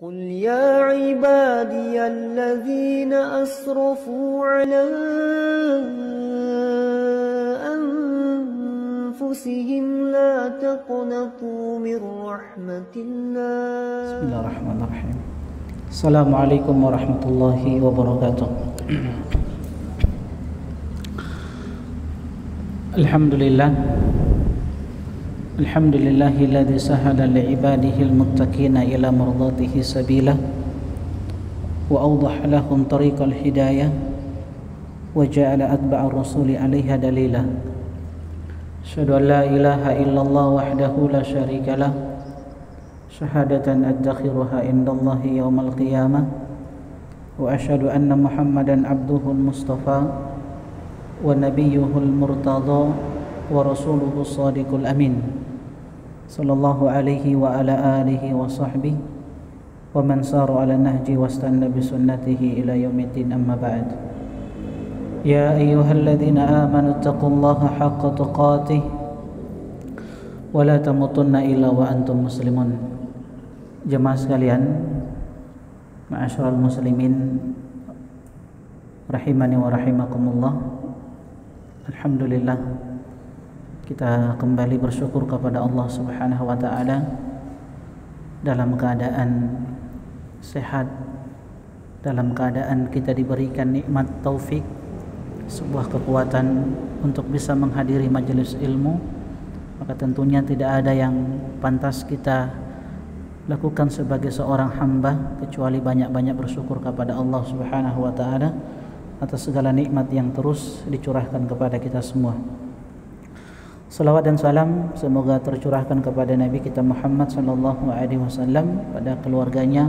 قل يا عبادي الذين أسرفوا على أنفسهم لا تقنطوا من رحمة الله. بسم الله الرحمن الرحيم. السلام عليكم ورحمة الله وبركاته. Alhamdulillahilladzi sahhala li'ibadihi al-muttaqina ila mardatihi sabila wa awdaha lahum tariqal hidayah wa ja'ala atba'a ar-rasuli 'alaiha dalila. Asyhadu an la ilaha illallah wahdahu la syarika lah syahadatan adakhiruha indallahi yawmal qiyamah wa asyhadu anna Muhammadan abduhul mustafa wa nabiyyuhul murtada wa rasuluhu shadiqul amin sallallahu alaihi wa ala alihi wa sahbihi wa man sara ala nahji wastanna bi sunnatihi ila yaumiddin, amma ba'd. Ya ayyuhalladzina amanu taqullaha haqqa tuqatih wa la tamutunna illa wa antum muslimun. Jemaah sekalian, ma'asyiral muslimin rahimani wa rahimakumullah. Alhamdulillah, kita kembali bersyukur kepada Allah Subhanahu wa taala dalam keadaan sehat, dalam keadaan kita diberikan nikmat taufik, sebuah kekuatan untuk bisa menghadiri majelis ilmu. Maka tentunya tidak ada yang pantas kita lakukan sebagai seorang hamba kecuali banyak-banyak bersyukur kepada Allah Subhanahu wa taala atas segala nikmat yang terus dicurahkan kepada kita semua. Salawat dan salam semoga tercurahkan kepada Nabi kita Muhammad sallallahu alaihi wasallam, pada keluarganya,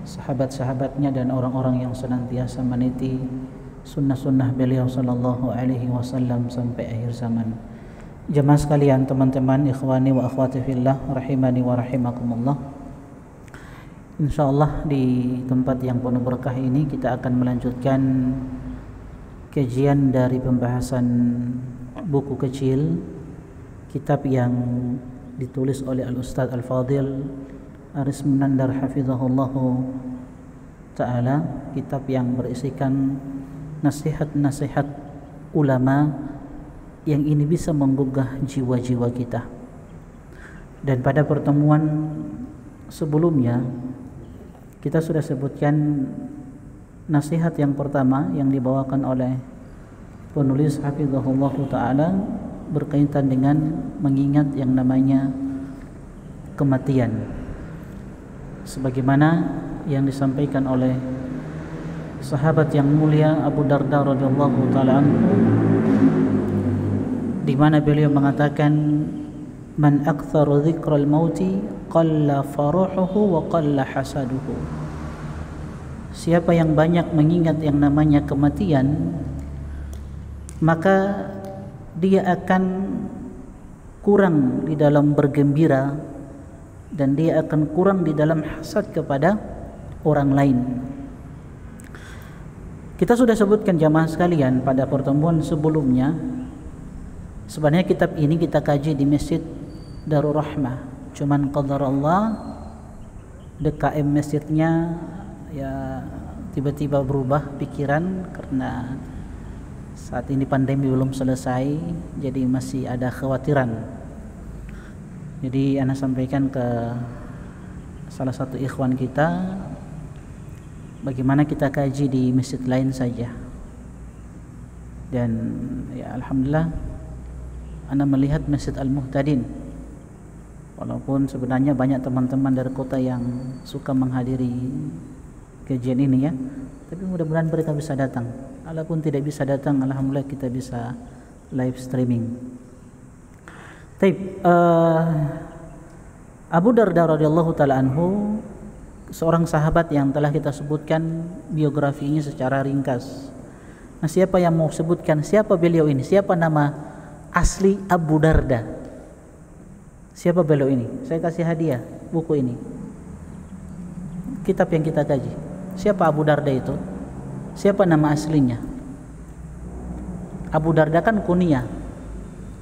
sahabat-sahabatnya, dan orang-orang yang senantiasa meniti sunnah-sunnah beliau sallallahu alaihi wasallam sampai akhir zaman. Jemaah sekalian, teman-teman, ikhwani wa akhwati fillah rahimani wa rahimakumullah. Insyaallah di tempat yang penuh berkah ini kita akan melanjutkan kajian dari pembahasan buku kecil, kitab yang ditulis oleh Al-Ustadz Al-Fadil Aris Munandar hafizahullahu ta'ala, kitab yang berisikan nasihat-nasihat ulama yang ini bisa menggugah jiwa-jiwa kita. Dan pada pertemuan sebelumnya kita sudah sebutkan nasihat yang pertama yang dibawakan oleh penulis hafizahullahu ta'ala berkaitan dengan mengingat yang namanya kematian, sebagaimana yang disampaikan oleh sahabat yang mulia Abu Darda radhiyallahu taala anhu, di mana beliau mengatakan, man aktsaru dzikral mauti qalla faruhuhu wa qalla hasaduhu. Siapa yang banyak mengingat yang namanya kematian, maka dia akan kurang di dalam bergembira dan dia akan kurang di dalam hasad kepada orang lain. Kita sudah sebutkan jamaah sekalian pada pertemuan sebelumnya, sebenarnya kitab ini kita kaji di Masjid Darur Rahmah, cuman qadarullah DKM masjidnya ya tiba-tiba berubah pikiran karena saat ini pandemi belum selesai, jadi masih ada khawatiran. Jadi ana sampaikan ke salah satu ikhwan kita, bagaimana kita kaji di masjid lain saja. Dan ya alhamdulillah ana melihat Masjid Al-Muhtadin, walaupun sebenarnya banyak teman-teman dari kota yang suka menghadiri kajian ini ya, tapi mudah-mudahan mereka bisa datang. Walaupun tidak bisa datang, alhamdulillah kita bisa live streaming. Abu Darda radhiyallahu taala anhu, seorang sahabat yang telah kita sebutkan biografinya secara ringkas. Nah, siapa yang mau sebutkan siapa beliau ini? Siapa nama asli Abu Darda? Siapa beliau ini? Saya kasih hadiah buku ini, kitab yang kita kaji. Siapa Abu Darda itu? Siapa nama aslinya? Abu Darda kan kunyah.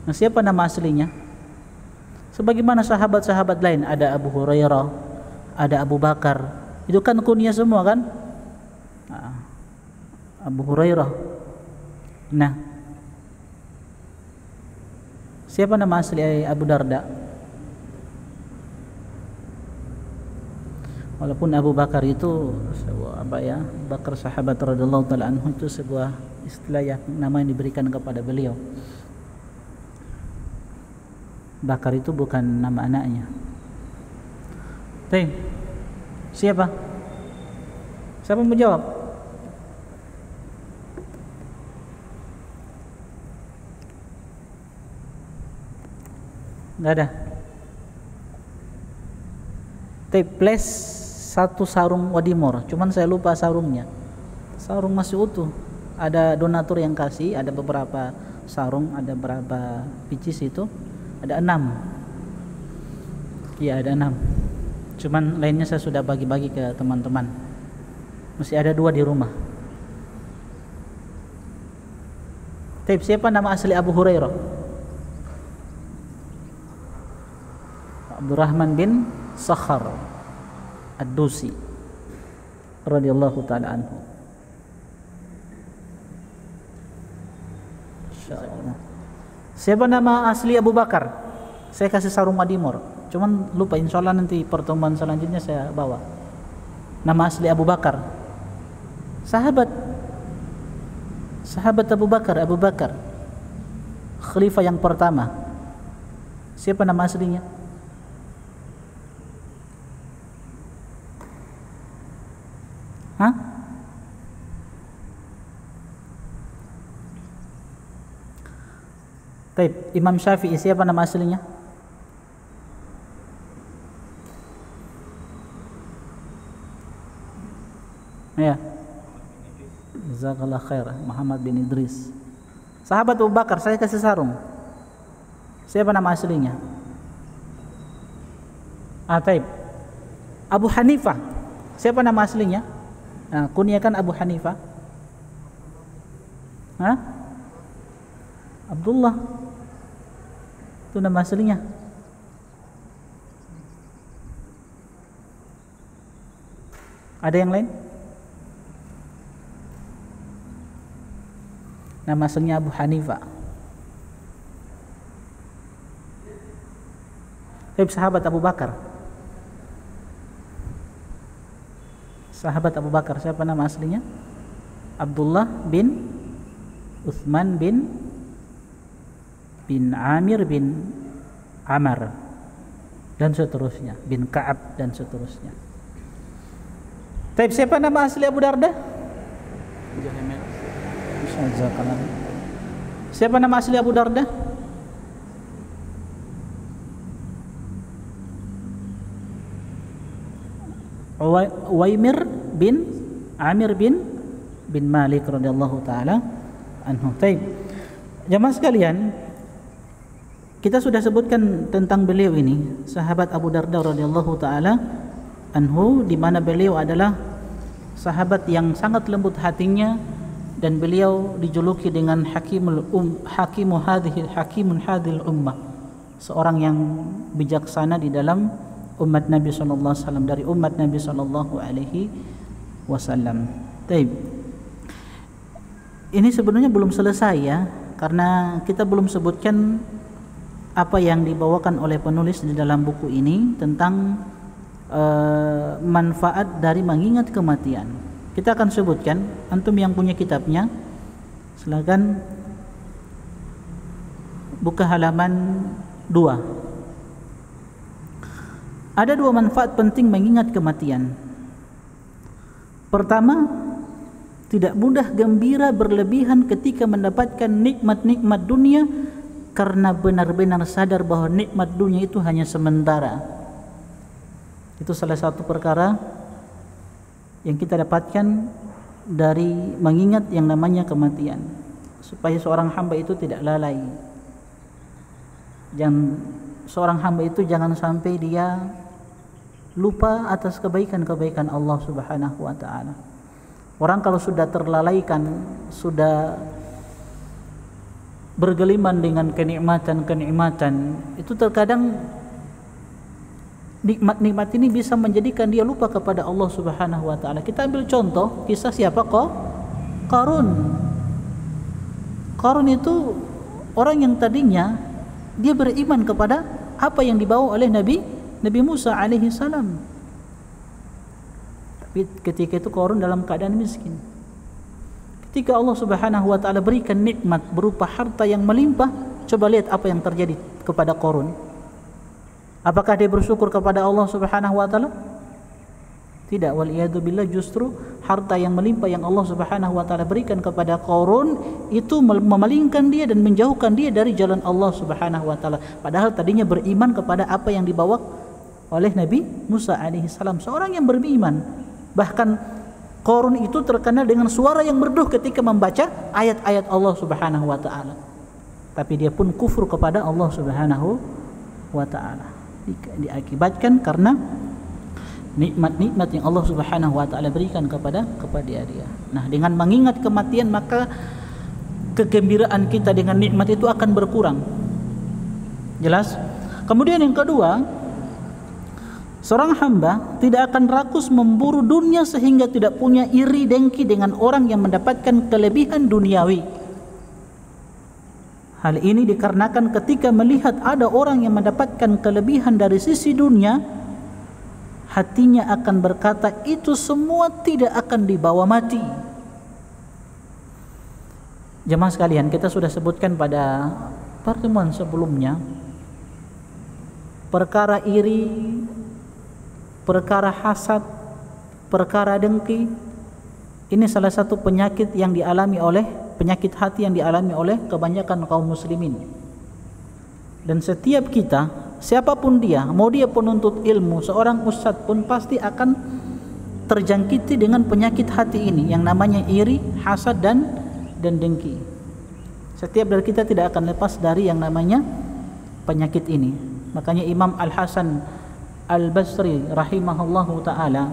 Nah, siapa nama aslinya? Sebagaimana sahabat-sahabat lain, ada Abu Hurairah, ada Abu Bakar, Itu kan kunyah semua kan? Abu Hurairah. Nah, siapa nama asli Abu Darda? Walaupun Abu Bakar itu Bakar sahabat radhiyallahu taala anhu itu sebuah istilah yang nama yang diberikan kepada beliau. Bakar itu bukan nama anaknya. Siapa? Siapa mau jawab? Nggak ada. Plus satu sarung wadimor, cuman saya lupa sarungnya. Sarung masih utuh. Ada donatur yang kasih, ada beberapa sarung, ada berapa pieces itu? Ada 6. Iya, ada 6. Cuman lainnya saya sudah bagi-bagi ke teman-teman. Masih ada 2 di rumah. Siapa nama asli Abu Hurairah? Abdurrahman bin Sakhar Ad-Dusi radhiyallahu taala anhu. Insyaallah. Siapa nama asli Abu Bakar? Saya kasih sarung madimor. Cuman lupa, insyaallah nanti pertemuan selanjutnya saya bawa. Nama asli Abu Bakar. Sahabat Abu Bakar. Khalifah yang pertama. Siapa nama aslinya? Imam Syafi'i, siapa nama aslinya? Ya. Jazakallah khair. Muhammad bin Idris. Sahabat Abu Bakar, saya kasih sarung. Siapa nama aslinya? Abu Hanifah. Siapa nama aslinya? Kunyakan Abu Hanifah. Abdullah. Itu nama aslinya. Ada yang lain? Nama aslinya Abu Hanifah. Sahabat Abu Bakar. Sahabat Abu Bakar, siapa nama aslinya? Abdullah bin Uthman bin Amir bin Amar dan seterusnya, bin Ka'ab dan seterusnya. Siapa nama asli Abu Darda? Siapa nama asli Abu Darda? Uwaimir bin Amir bin Malik radhiyallahu taala anhu. Jamaah sekalian, kita sudah sebutkan tentang beliau ini, sahabat Abu Darda radhiyallahu taala anhu, di mana beliau adalah sahabat yang sangat lembut hatinya dan beliau dijuluki dengan hakimun hadhil ummah, seorang yang bijaksana di dalam umat Nabi sallallahu alaihi wasallam, dari umat Nabi sallallahu alaihi wasallam. Ini sebenarnya belum selesai ya, karena kita belum sebutkan apa yang dibawakan oleh penulis di dalam buku ini tentang manfaat dari mengingat kematian. Kita akan sebutkan, antum yang punya kitabnya silakan buka halaman 2. Ada 2 manfaat penting mengingat kematian. Pertama, tidak mudah gembira berlebihan ketika mendapatkan nikmat-nikmat dunia, karena benar-benar sadar bahwa nikmat dunia itu hanya sementara. Itu salah satu perkara yang kita dapatkan dari mengingat yang namanya kematian, supaya seorang hamba itu tidak lalai. Seorang hamba itu jangan sampai dia lupa atas kebaikan-kebaikan Allah Subhanahu wa taala. Orang kalau sudah terlalaikan, sudah bergeliman dengan kenikmatan-kenikmatan, itu terkadang nikmat-nikmat ini bisa menjadikan dia lupa kepada Allah Subhanahu wa taala. Kita ambil contoh kisah siapa kok? Qarun. Qarun itu orang yang tadinya dia beriman kepada apa yang dibawa oleh Nabi Musa alaihi salam. Tapi ketika itu Qarun dalam keadaan miskin. Ketika Allah Subhanahu wa taala berikan nikmat berupa harta yang melimpah, coba lihat apa yang terjadi kepada Qarun. Apakah dia bersyukur kepada Allah Subhanahu wa taala? Tidak, wal iyadu billah, justru harta yang melimpah yang Allah Subhanahu wa taala berikan kepada Qarun itu memalingkan dia dan menjauhkan dia dari jalan Allah Subhanahu wa taala. Padahal tadinya beriman kepada apa yang dibawa oleh Nabi Musa alaihi salam, seorang yang beriman. Bahkan Qarun itu terkenal dengan suara yang merdu ketika membaca ayat-ayat Allah Subhanahu wa taala. Tapi dia pun kufur kepada Allah Subhanahu wa taala. Diakibatkan karena nikmat-nikmat yang Allah Subhanahu wa taala berikan kepada dia. Nah, dengan mengingat kematian maka kegembiraan kita dengan nikmat itu akan berkurang. Jelas? Kemudian yang kedua, seorang hamba tidak akan rakus memburu dunia sehingga tidak punya iri dengki dengan orang yang mendapatkan kelebihan duniawi. Hal ini dikarenakan ketika melihat ada orang yang mendapatkan kelebihan dari sisi dunia, hatinya akan berkata itu semua tidak akan dibawa mati. Jemaah sekalian, kita sudah sebutkan pada pertemuan sebelumnya, perkara iri, perkara hasad, perkara dengki, ini salah satu penyakit hati yang dialami oleh kebanyakan kaum muslimin. Dan setiap kita, siapapun dia, mau dia penuntut ilmu, seorang ustadz pun pasti akan terjangkiti dengan penyakit hati ini yang namanya iri, hasad dan dengki. Setiap dari kita tidak akan lepas dari yang namanya penyakit ini. Makanya Imam Al-Hasan Al-Basri rahimahullahu ta'ala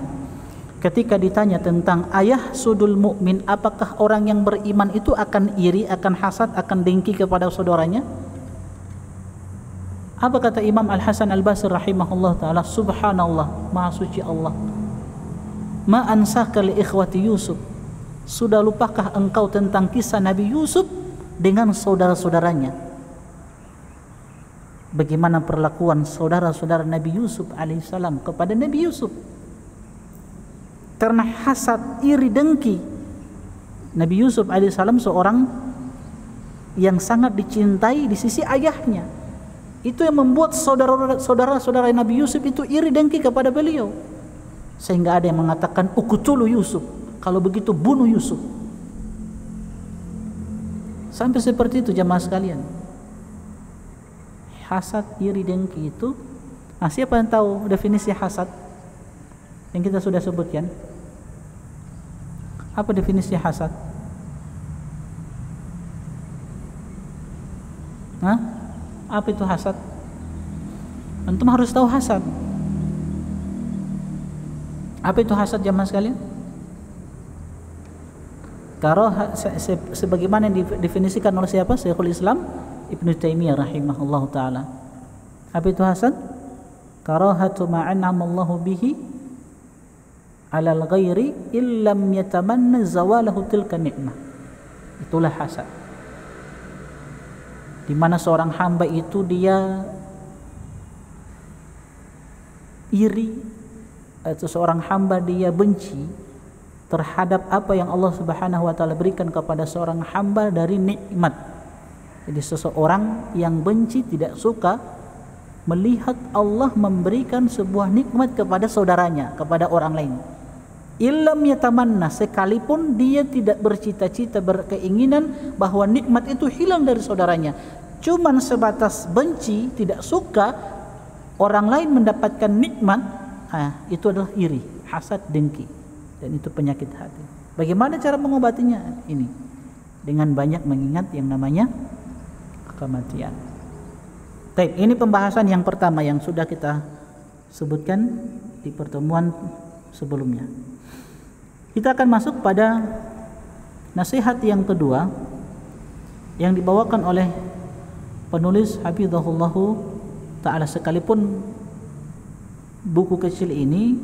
ketika ditanya tentang ayah sudul mukmin, apakah orang yang beriman itu akan iri, akan hasad, akan dengki kepada saudaranya? Apa kata Imam Al-Hasan Al-Basri rahimahullah ta'ala? Subhanallah, maha suci Allah, ma ansaka li ikhwati Yusuf, sudah lupakah engkau tentang kisah Nabi Yusuf dengan saudara-saudaranya? Bagaimana perlakuan saudara-saudara Nabi Yusuf alaihissalam kepada Nabi Yusuf? Karena hasad, iri, dengki, Nabi Yusuf alaihissalam seorang yang sangat dicintai di sisi ayahnya. Itu yang membuat saudara-saudara Nabi Yusuf itu iri dengki kepada beliau. Sehingga ada yang mengatakan uqtulu Yusuf, kalau begitu bunuh Yusuf. Sampai seperti itu jemaah sekalian. Hasad, iri, dengki itu, nah siapa yang tahu definisi hasad yang kita sudah sebutkan? Apa definisi hasad? Apa itu hasad? Antum harus tahu hasad. Apa itu hasad jemaah sekalian? Sebagaimana yang didefinisikan oleh siapa? Syekhul Islam Ibnu Taimiyah rahimahullahu taala. Apa itu hasad? Karahatu ma an'amallahu bihi 'alal ghairi illam yatamanna zawalahu tilka nikmah. Itulah hasad. Di mana seorang hamba itu dia iri, atau seorang hamba dia benci terhadap apa yang Allah Subhanahu wa taala berikan kepada seorang hamba dari nikmat. Jadi seseorang yang benci, tidak suka melihat Allah memberikan sebuah nikmat kepada saudaranya, kepada orang lain. Illam yatamanna, sekalipun dia tidak bercita-cita, berkeinginan bahwa nikmat itu hilang dari saudaranya, cuman sebatas benci, tidak suka orang lain mendapatkan nikmat, itu adalah iri, hasad, dengki, dan itu penyakit hati. Bagaimana cara mengobatinya? Ini dengan banyak mengingat yang namanya kematian. Baik, ini pembahasan yang pertama yang sudah kita sebutkan di pertemuan sebelumnya. Kita akan masuk pada nasihat yang kedua yang dibawakan oleh penulis hafizahullahu ta'ala, sekalipun buku kecil ini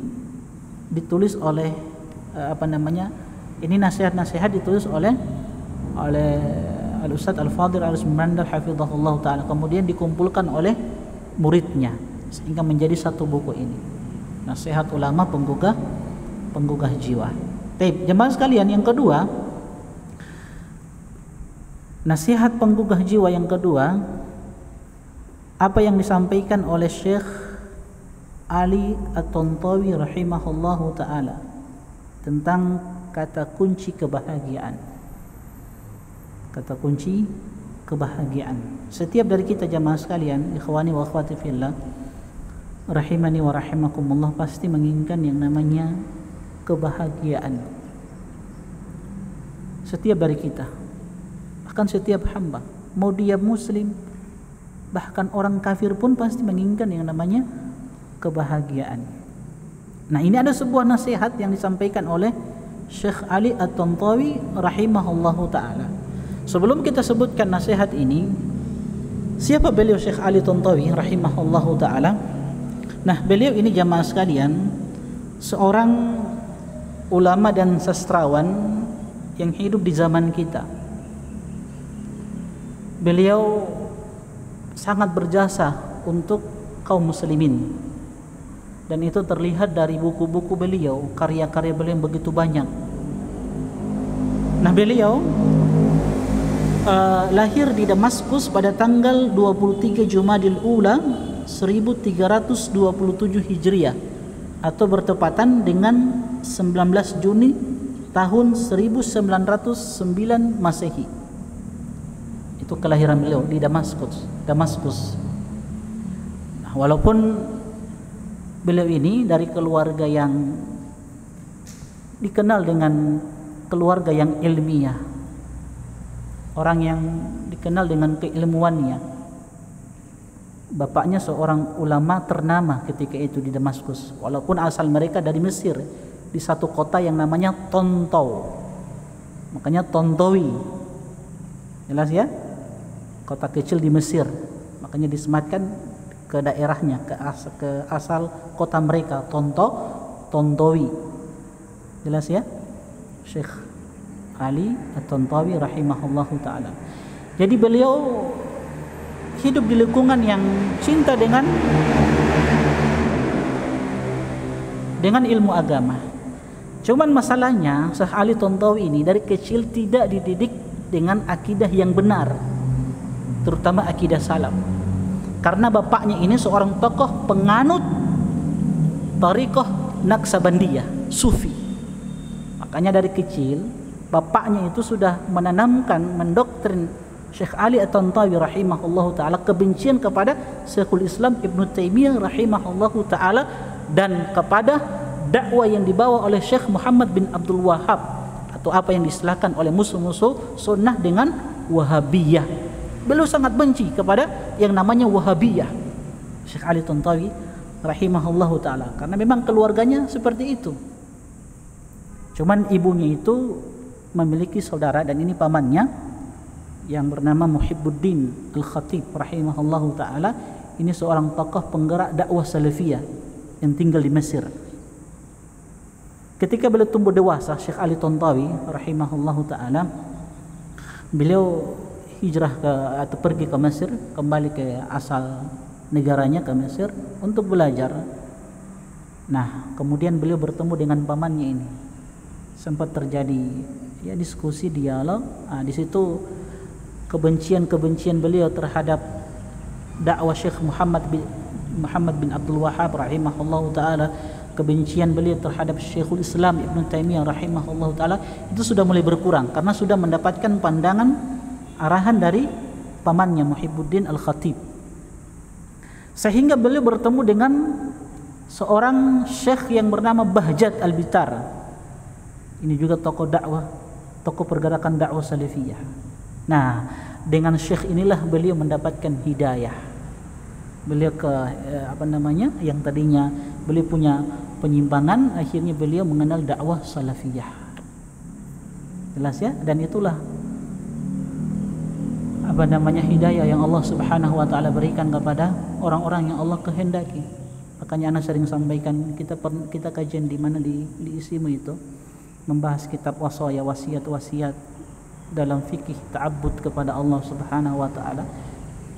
ditulis oleh ini nasihat-nasihat ditulis oleh Al-Ustadz Al-Fadhil Al-Mandal hafizahullah ta'ala, kemudian dikumpulkan oleh muridnya sehingga menjadi satu buku ini, nasihat ulama penggugah jiwa. Baik, jemaah sekalian, yang kedua, nasihat penggugah jiwa yang kedua, apa yang disampaikan oleh Syekh Ali At-Tantawi rahimahullahu ta'ala tentang kata kunci kebahagiaan. Kata kunci kebahagiaan. Setiap dari kita jamaah sekalian, ikhwani wa akhwati fillah, rahimani wa rahimakumullah, pasti menginginkan yang namanya kebahagiaan. Setiap dari kita, bahkan setiap hamba, mau dia muslim, bahkan orang kafir pun pasti menginginkan yang namanya kebahagiaan. Nah, ini ada sebuah nasihat yang disampaikan oleh Syekh Ali At-Tantawi rahimahullahu ta'ala. Sebelum kita sebutkan nasihat ini, siapa beliau Syekh Ali At-Tantawi rahimahullahu ta'ala? Nah, beliau ini jamaah sekalian seorang ulama dan sastrawan yang hidup di zaman kita. Beliau sangat berjasa untuk kaum muslimin, dan itu terlihat dari buku-buku beliau, karya-karya beliau yang begitu banyak. Nah, beliau lahir di Damaskus pada tanggal 23 Jumadil Ula 1327 Hijriah, atau bertepatan dengan 19 Juni tahun 1909 Masehi. Itu kelahiran beliau di Damaskus. Nah, walaupun beliau ini dari keluarga yang dikenal dengan keluarga yang ilmiah, orang yang dikenal dengan keilmuannya. Bapaknya seorang ulama ternama ketika itu di Damaskus, walaupun asal mereka dari Mesir, di satu kota yang namanya Tontou, makanya Tontowi, jelas ya, kota kecil di Mesir, makanya disematkan ke daerahnya, ke asal kota mereka, Tontowi, jelas ya, Syekh Ali At-Tantawi rahimahullahu ta'ala. Jadi beliau hidup di lingkungan yang cinta dengan ilmu agama. Cuman masalahnya Syekh Ali At-Tantawi ini dari kecil tidak dididik dengan akidah yang benar, terutama akidah salaf. Karena bapaknya ini seorang tokoh penganut Thariqah Naqsabandiyah, Sufi. Makanya dari kecil bapaknya itu sudah mendoktrin Syekh Ali At-Tantawi rahimahullahu ta'ala kebencian kepada Syekhul Islam Ibn Taimiyah rahimahullahu ta'ala, dan kepada dakwah yang dibawa oleh Syekh Muhammad bin Abdul Wahhab, atau apa yang diistilahkan oleh musuh-musuh sunnah dengan Wahabiyah. Beliau sangat benci kepada yang namanya Wahabiyah, Syekh Ali At-Tantawi rahimahullahu ta'ala, karena memang keluarganya seperti itu. Cuman ibunya itu memiliki saudara, dan ini pamannya yang bernama Muhibbuddin Al-Khatib rahimahullahu ta'ala. Ini seorang tokoh penggerak dakwah salafiyah yang tinggal di Mesir. Ketika beliau tumbuh dewasa, Syekh Ali At-Tantawi rahimahullahu ta'ala, beliau hijrah atau pergi ke Mesir, kembali ke asal negaranya, ke Mesir, untuk belajar. Nah, kemudian beliau bertemu dengan pamannya ini. Sempat terjadi ya diskusi, dialog. Nah, di situ kebencian beliau terhadap dakwah Syekh Muhammad bin Abdul Wahhab rahimahullahu ta'ala, kebencian beliau terhadap Syekhul Islam Ibn Taimiyah rahimahullahu ta'ala, itu sudah mulai berkurang karena sudah mendapatkan pandangan arahan dari pamannya Muhibbuddin Al-Khatib. Sehingga beliau bertemu dengan seorang syekh yang bernama Bahjat Al-Bitar. Ini juga tokoh dakwah, tokoh pergerakan dakwah salafiyah. Nah, dengan syekh inilah beliau mendapatkan hidayah. Beliau yang tadinya beliau punya penyimpangan, akhirnya beliau mengenal dakwah salafiyah. Jelas ya? Dan itulah hidayah yang Allah Subhanahu wa ta'ala berikan kepada orang-orang yang Allah kehendaki. Makanya anak sering sampaikan, kita kajian di mana di ISIMU itu membahas kitab wasaya, wasiat dalam fikih ta'abbud kepada Allah Subhanahu wa taala.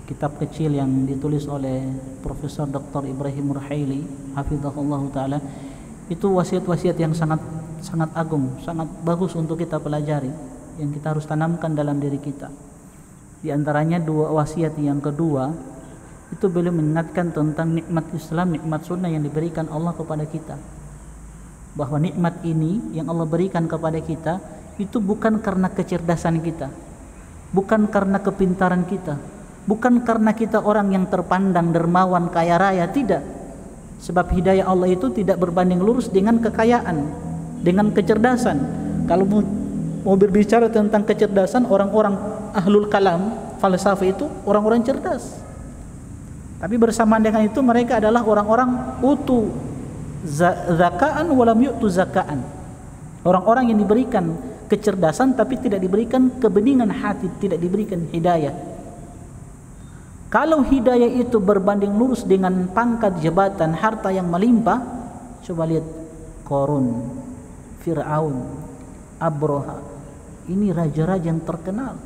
Kitab kecil yang ditulis oleh Profesor Dr. Ibrahim Ruhaili hafizahullah taala. Itu wasiat-wasiat yang sangat agung, sangat bagus untuk kita pelajari, yang kita harus tanamkan dalam diri kita. Di antaranya dua wasiat yang kedua itu beliau mengingatkan tentang nikmat Islam, nikmat sunnah yang diberikan Allah kepada kita. Bahwa nikmat ini yang Allah berikan kepada kita itu bukan karena kecerdasan kita, bukan karena kepintaran kita, bukan karena kita orang yang terpandang dermawan kaya raya, tidak. Sebab hidayah Allah itu tidak berbanding lurus dengan kekayaan, dengan kecerdasan. Kalau mau berbicara tentang kecerdasan, orang-orang ahlul kalam, falsafah itu orang-orang cerdas. Tapi bersamaan dengan itu mereka adalah orang-orang utu zakaan walam yu'tu zakaan. Orang-orang yang diberikan kecerdasan tapi tidak diberikan kebeningan hati, tidak diberikan hidayah. Kalau hidayah itu berbanding lurus dengan pangkat, jabatan, harta yang melimpah, coba lihat Qarun, Fir'aun, Abraha. Ini raja-raja yang terkenal.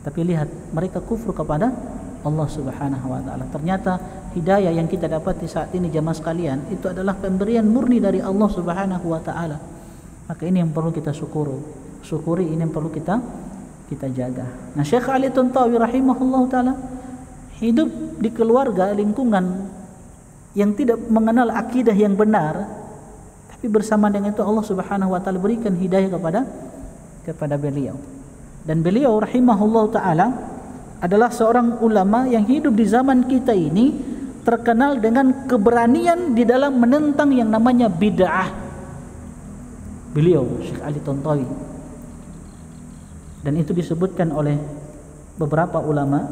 Tapi lihat, mereka kufur kepada Allah Subhanahu wa taala. Ternyata hidayah yang kita dapat di saat ini jamaah sekalian itu adalah pemberian murni dari Allah Subhanahu wa taala. Maka ini yang perlu kita syukuri, ini yang perlu kita jaga. Nah, Syekh Ali Tontawi rahimahullah taala hidup di keluarga lingkungan yang tidak mengenal akidah yang benar, tapi bersama dengan itu Allah Subhanahu wa taala berikan hidayah kepada beliau. Dan beliau rahimahullah taala adalah seorang ulama yang hidup di zaman kita ini, terkenal dengan keberanian di dalam menentang yang namanya bid'ah. Beliau Syekh Ali Tontawi. Dan itu disebutkan oleh beberapa ulama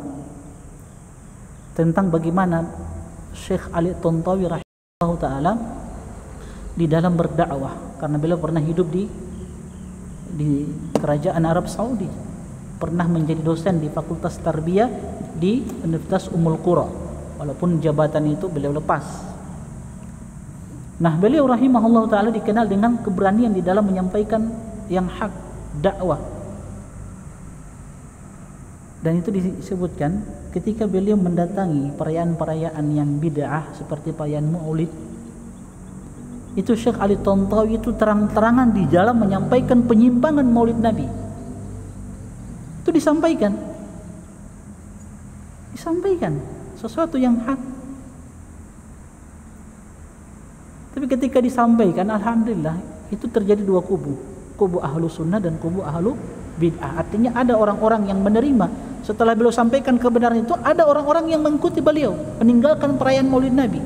tentang bagaimana Syekh Ali Tontawi rahimahullah taala di dalam berdakwah, karena beliau pernah hidup di kerajaan Arab Saudi, pernah menjadi dosen di Fakultas Tarbiyah di Universitas Ummul Qura, walaupun jabatan itu beliau lepas. Nah, beliau rahimahullah taala dikenal dengan keberanian di dalam menyampaikan yang hak, dakwah. Dan itu disebutkan ketika beliau mendatangi perayaan-perayaan yang bid'ah seperti perayaan Maulid. Itu Syekh Ali Tontawi itu terang-terangan di dalam menyampaikan penyimpangan Maulid Nabi. Itu disampaikan sesuatu yang hak. Tapi ketika disampaikan, alhamdulillah itu terjadi dua kubu ahlu sunnah dan kubu ahlu bid'ah. Artinya ada orang-orang yang menerima setelah beliau sampaikan kebenaran itu, ada orang-orang yang mengikuti beliau, meninggalkan perayaan Maulid Nabi,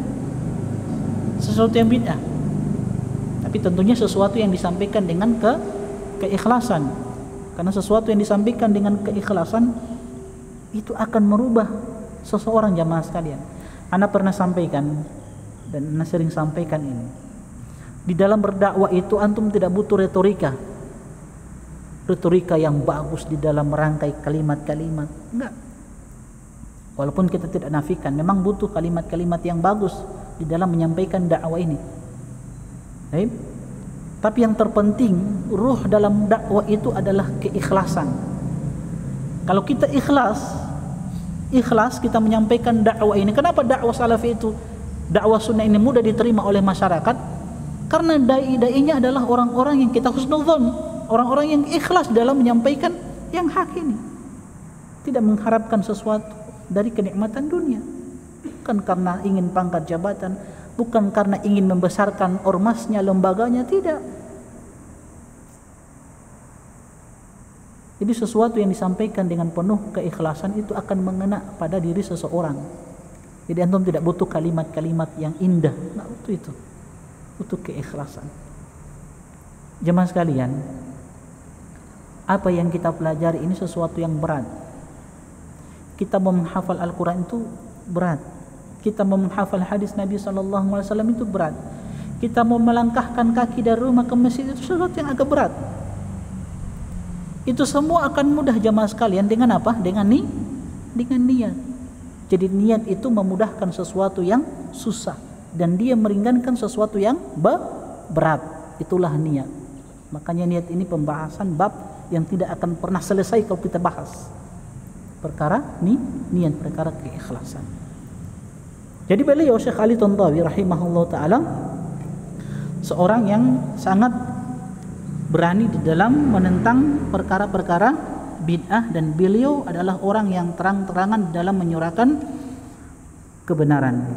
sesuatu yang bid'ah. Tapi tentunya sesuatu yang disampaikan dengan keikhlasan, karena sesuatu yang disampaikan dengan keikhlasan itu akan merubah seseorang, jamaah sekalian. Ana pernah sampaikan dan ana sering sampaikan ini. Di dalam berdakwah itu antum tidak butuh retorika yang bagus di dalam merangkai kalimat-kalimat. Enggak. Walaupun kita tidak nafikan, memang butuh kalimat-kalimat yang bagus di dalam menyampaikan dakwah ini. Baik. Tapi yang terpenting, ruh dalam dakwah itu adalah keikhlasan. Kalau kita ikhlas kita menyampaikan dakwah ini. Kenapa dakwah salafi itu, dakwah sunnah ini mudah diterima oleh masyarakat? Karena dai-dainya adalah orang-orang yang kita husnudzon, orang-orang yang ikhlas dalam menyampaikan yang hak ini. Tidak mengharapkan sesuatu dari kenikmatan dunia. Bukan karena ingin pangkat jabatan, bukan karena ingin membesarkan ormasnya, lembaganya, tidak. Jadi sesuatu yang disampaikan dengan penuh keikhlasan itu akan mengena pada diri seseorang. Jadi antum tidak butuh kalimat-kalimat yang indah. Nah, itu. Butuh keikhlasan. Jemaah sekalian, apa yang kita pelajari ini sesuatu yang berat. Kita mau menghafal Al-Quran itu berat. Kita mau menghafal hadis Nabi SAW itu berat. Kita mau melangkahkan kaki dari rumah ke masjid itu sesuatu yang agak berat. Itu semua akan mudah, jamaah sekalian, dengan apa? Dengan niat. Jadi niat itu memudahkan sesuatu yang susah dan dia meringankan sesuatu yang berat. Itulah niat. Makanya niat ini pembahasan bab yang tidak akan pernah selesai kalau kita bahas. Perkara niat, perkara keikhlasan. Jadi beliau Syekh Ali Tantawi rahimahullah ta'ala seorang yang sangat berani di dalam menentang perkara-perkara bid'ah, dan beliau adalah orang yang terang-terangan dalam menyuarakan kebenaran.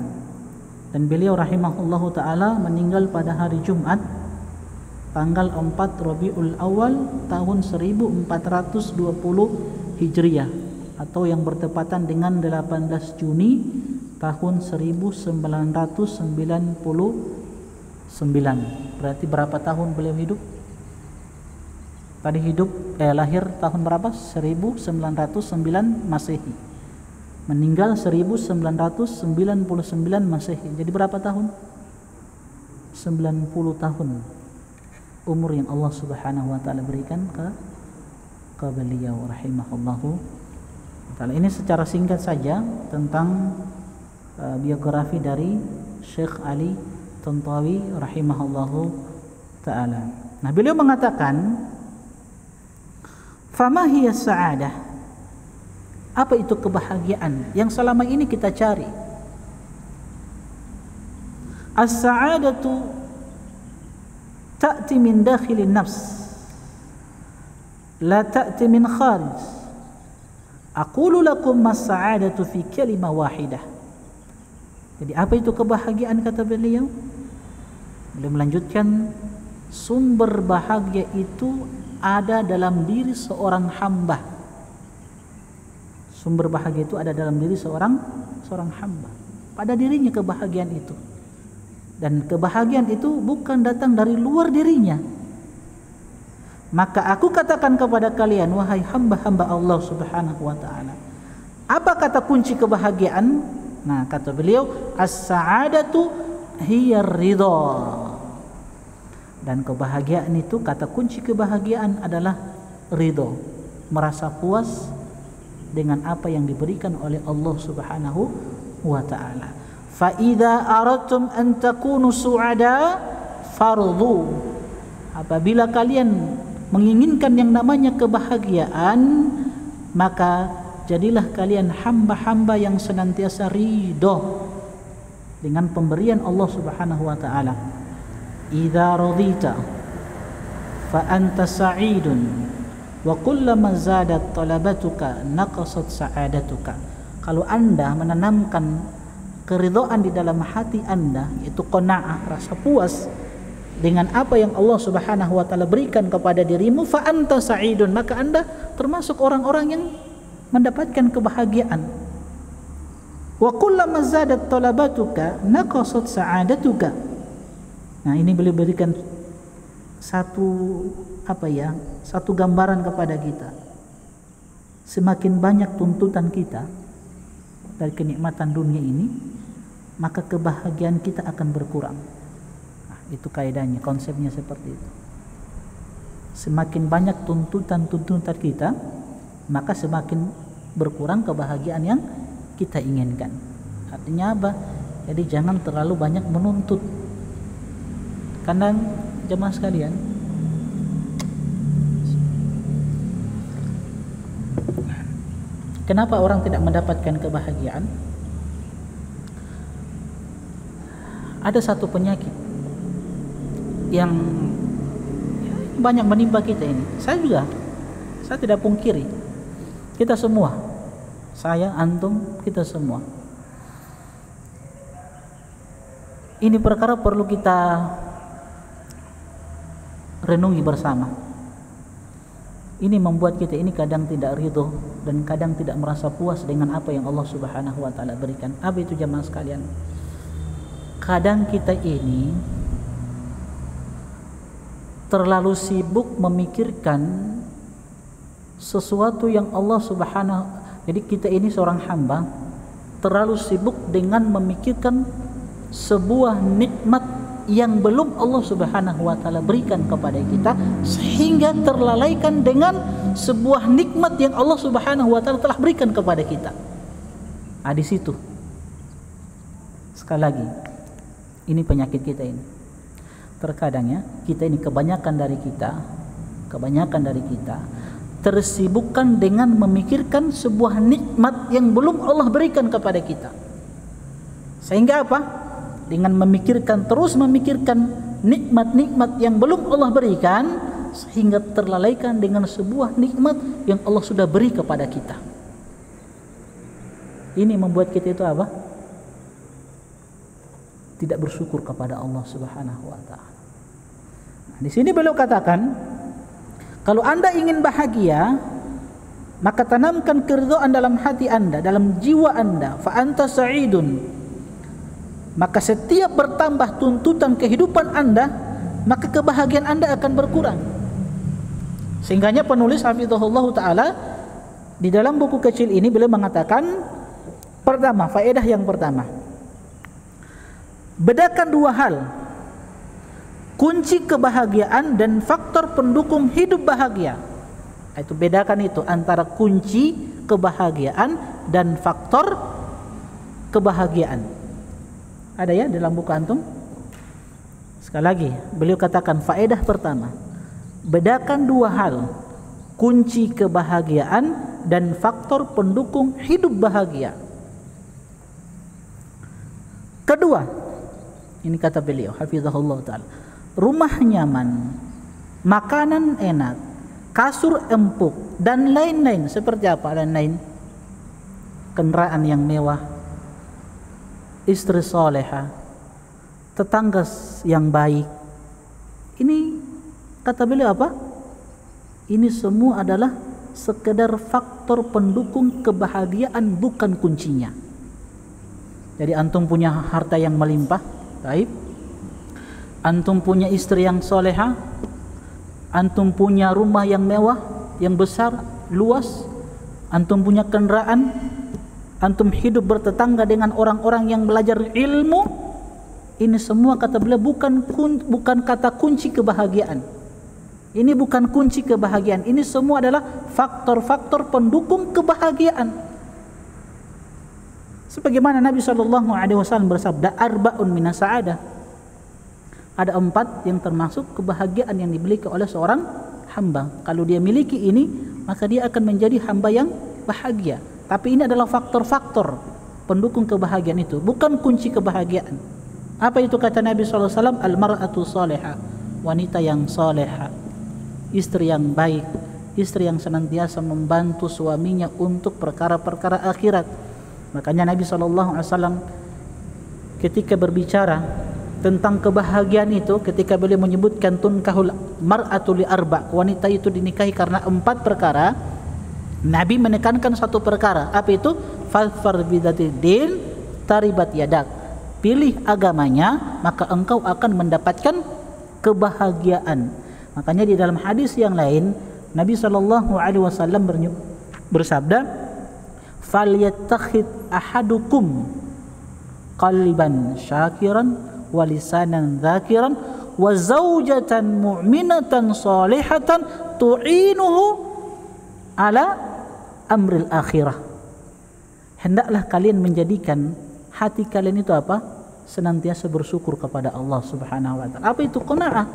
Dan beliau rahimahullahu ta'ala meninggal pada hari Jumat tanggal 4 Rabiul Awal tahun 1420 Hijriah atau yang bertepatan dengan 18 Juni tahun 1999. Berarti berapa tahun beliau hidup? Tadi lahir tahun berapa? 1909 Masehi. Meninggal 1999 Masehi. Jadi berapa tahun? 90 tahun umur yang Allah Subhanahu wa taala berikan ke beliau rahimahullahu taala. Ini secara singkat saja tentang biografi dari Syekh Ali Tantawi rahimahullahu taala. Nah, beliau mengatakan, "Fama hiya sa'adah?" Apa itu kebahagiaan yang selama ini kita cari? As-sa'adatu ta'ti min dakhilin nafs, la ta'ti min kharij. Aqulu lakum as-sa'adatu fi kalimah wahidah. Jadi apa itu kebahagiaan, kata beliau? Beliau melanjutkan, sumber bahagia itu ada dalam diri seorang hamba. Sumber bahagia itu ada dalam diri seorang hamba. Pada dirinya kebahagiaan itu. Dan kebahagiaan itu bukan datang dari luar dirinya. Maka aku katakan kepada kalian, wahai hamba-hamba Allah Subhanahu wa ta'ala, apa kata kunci kebahagiaan? Nah, kata beliau, as-sa'adatu hiya ridha. Dan kebahagiaan itu, kata kunci kebahagiaan adalah ridho, merasa puas dengan apa yang diberikan oleh Allah Subhanahu wa ta'ala. Fa idza aradtum an takunu su'ada fardu. Apabila kalian menginginkan yang namanya kebahagiaan, maka jadilah kalian hamba-hamba yang senantiasa ridho dengan pemberian Allah Subhanahu wa ta'ala. Idza radita fa anta sa'idun wa kullama zadat talabatuka naqasat sa'adatuka. Kalau Anda menanamkan keridhaan di dalam hati Anda, yaitu qanaah, rasa puas dengan apa yang Allah Subhanahu wa taala berikan kepada dirimu, fa anta sa'idun, maka Anda termasuk orang-orang yang mendapatkan kebahagiaan. Wa kullama zadat talabatuka naqasat sa'adatuka. Nah, ini beliau berikan satu gambaran kepada kita. Semakin banyak tuntutan kita dari kenikmatan dunia ini, maka kebahagiaan kita akan berkurang. Nah, itu kaidahnya, konsepnya seperti itu. Semakin banyak tuntutan kita, maka semakin berkurang kebahagiaan yang kita inginkan. Artinya apa? Jadi jangan terlalu banyak menuntut. Karena jemaah sekalian, kenapa orang tidak mendapatkan kebahagiaan? Ada satu penyakit yang banyak menimpa kita ini. Saya tidak pungkiri. Kita semua, saya, antum, kita semua. Ini perkara perlu kita renungi bersama. Ini membuat kita ini kadang tidak ridho dan kadang tidak merasa puas dengan apa yang Allah Subhanahu wa taala berikan. Apa itu jamaah sekalian? Kadang kita ini terlalu sibuk memikirkan sesuatu yang Allah Subhanahu, jadi kita ini seorang hamba terlalu sibuk dengan memikirkan sebuah nikmat yang belum Allah Subhanahu wa taala berikan kepada kita, sehingga terlalaikan dengan sebuah nikmat yang Allah Subhanahu wa taala telah berikan kepada kita. Di situ. Sekali lagi, ini penyakit kita ini. Terkadang ya, kita ini kebanyakan dari kita tersibukkan dengan memikirkan sebuah nikmat yang belum Allah berikan kepada kita. Sehingga apa? Dengan terus memikirkan nikmat-nikmat yang belum Allah berikan, sehingga terlalaikan dengan sebuah nikmat yang Allah sudah beri kepada kita. Ini membuat kita itu apa? Tidak bersyukur kepada Allah Subhanahu wa taala. Nah, di sini beliau katakan, kalau Anda ingin bahagia, maka tanamkan keridhaan dalam hati Anda, dalam jiwa Anda, fa anta sa'idun. Maka setiap bertambah tuntutan kehidupan Anda, maka kebahagiaan Anda akan berkurang. Sehingganya penulis hafizahullah taala di dalam buku kecil ini beliau mengatakan, pertama, faedah yang pertama, bedakan dua hal, kunci kebahagiaan dan faktor pendukung hidup bahagia. Itu bedakan itu antara kunci kebahagiaan dan faktor kebahagiaan. Ada ya dalam buku antum? Sekali lagi, beliau katakan faedah pertama, bedakan dua hal, kunci kebahagiaan dan faktor pendukung hidup bahagia. Kedua, ini kata beliau hafizahullah ta'ala, rumah nyaman, makanan enak, kasur empuk, dan lain-lain. Seperti apa lain-lain? Kendaraan yang mewah, istri soleha, tetangga yang baik. Ini kata beliau apa? Ini semua adalah sekedar faktor pendukung kebahagiaan, bukan kuncinya. Jadi antum punya harta yang melimpah, baik. Antum punya istri yang soleha, antum punya rumah yang mewah, yang besar, luas, antum punya kendaraan, antum hidup bertetangga dengan orang-orang yang belajar ilmu. Ini semua kata beliau bukan kata kunci kebahagiaan. Ini bukan kunci kebahagiaan. Ini semua adalah faktor-faktor pendukung kebahagiaan. Sebagaimana Nabi SAW bersabda, arba'un minas sa'adah. Ada 4 yang termasuk kebahagiaan yang dimiliki oleh seorang hamba. Kalau dia miliki ini, maka dia akan menjadi hamba yang bahagia. Tapi ini adalah faktor-faktor pendukung kebahagiaan itu, bukan kunci kebahagiaan. Apa itu kata Nabi SAW? Al-mar'atu salihah, wanita yang salihah, istri yang baik, istri yang senantiasa membantu suaminya untuk perkara-perkara akhirat. Makanya Nabi SAW ketika berbicara tentang kebahagiaan itu, ketika beliau menyebutkan tunkahul mar'atu li arba', wanita itu dinikahi karena 4 perkara, Nabi menekankan satu perkara. Apa itu? Fadfar bidzatid din taribat yadak. Pilih agamanya, maka engkau akan mendapatkan kebahagiaan. Makanya di dalam hadis yang lain, Nabi SAW bersabda, falyattakhid ahadukum qalban syakiran wa lisanan dzakiran wa zaujatan mu'minatan salihatan tu'inuhu ala amril akhirah. Hendaklah kalian menjadikan hati kalian itu apa? Senantiasa bersyukur kepada Allah Subhanahu wa taala. Apa itu qanaah?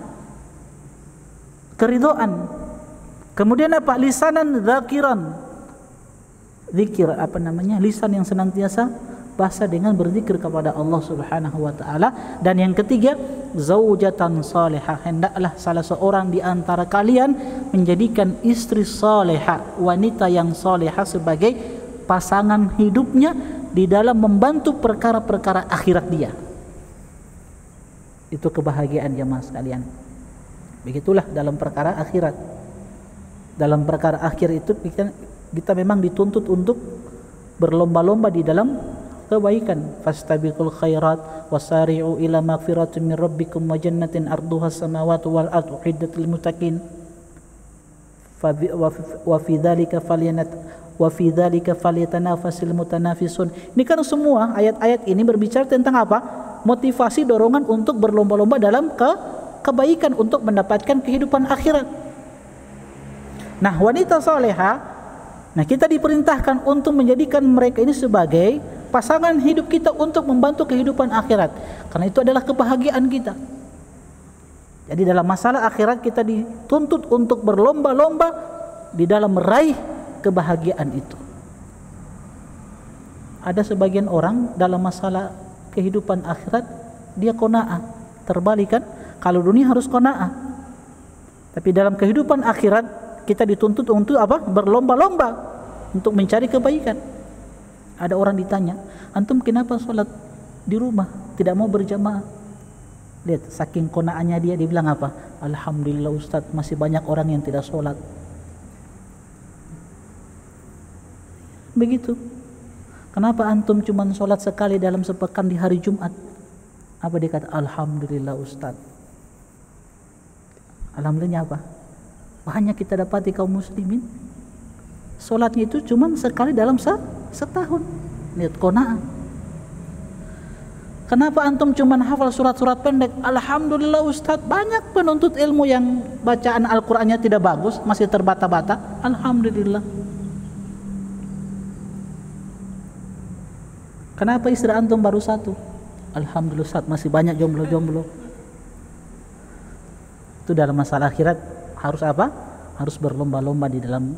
Keridhaan. Kemudian apa? Lisanan dzakiran. Zikir apa namanya? Lisan yang senantiasa bahasa dengan berzikir kepada Allah Subhanahu wa taala. Dan yang ketiga, zaujatan salihah. Hendaklah salah seorang di antara kalian menjadikan istri salihah, wanita yang salihah sebagai pasangan hidupnya di dalam membantu perkara-perkara akhirat dia. Itu kebahagiaan jemaah sekalian. Begitulah dalam perkara akhirat. Dalam perkara akhir itu kita memang dituntut untuk berlomba-lomba di dalam kebaikan. Fastabiqul khairat wasari'u ila magfiratin min rabbikum wa jannatin arduha samawati wal ardu uiddat lil muttaqin. Wa fi dzalika falyatanafasil mutanafisun. Ini kan semua ayat-ayat ini berbicara tentang apa? Motivasi, dorongan untuk berlomba-lomba dalam kebaikan untuk mendapatkan kehidupan akhirat. Nah, wanita salehah, nah kita diperintahkan untuk menjadikan mereka ini sebagai pasangan hidup kita untuk membantu kehidupan akhirat, karena itu adalah kebahagiaan kita. Jadi dalam masalah akhirat kita dituntut untuk berlomba-lomba di dalam meraih kebahagiaan itu. Ada sebagian orang dalam masalah kehidupan akhirat dia qanaah, terbalik kan? Kalau dunia harus qanaah, tapi dalam kehidupan akhirat kita dituntut untuk apa? Berlomba-lomba untuk mencari kebaikan. Ada orang ditanya, antum kenapa sholat di rumah, tidak mau berjamaah? Lihat, saking qanaahnya dia bilang apa? Alhamdulillah Ustaz, masih banyak orang yang tidak sholat. Begitu. Kenapa antum cuma sholat sekali dalam sepekan di hari Jumat? Apa dia kata? Alhamdulillah Ustaz. Alhamdulillah apa? Banyak kita dapati kaum muslimin sholatnya itu cuma sekali dalam setahun. Lihat qanaah. Kenapa antum cuma hafal surat-surat pendek? Alhamdulillah Ustaz, banyak penuntut ilmu yang bacaan Al-Qur'annya tidak bagus, masih terbata-bata. Alhamdulillah. Kenapa istri antum baru satu? Alhamdulillah Ustaz, masih banyak jomblo-jomblo. Itu dalam masalah akhirat harus apa? Harus berlomba-lomba di dalam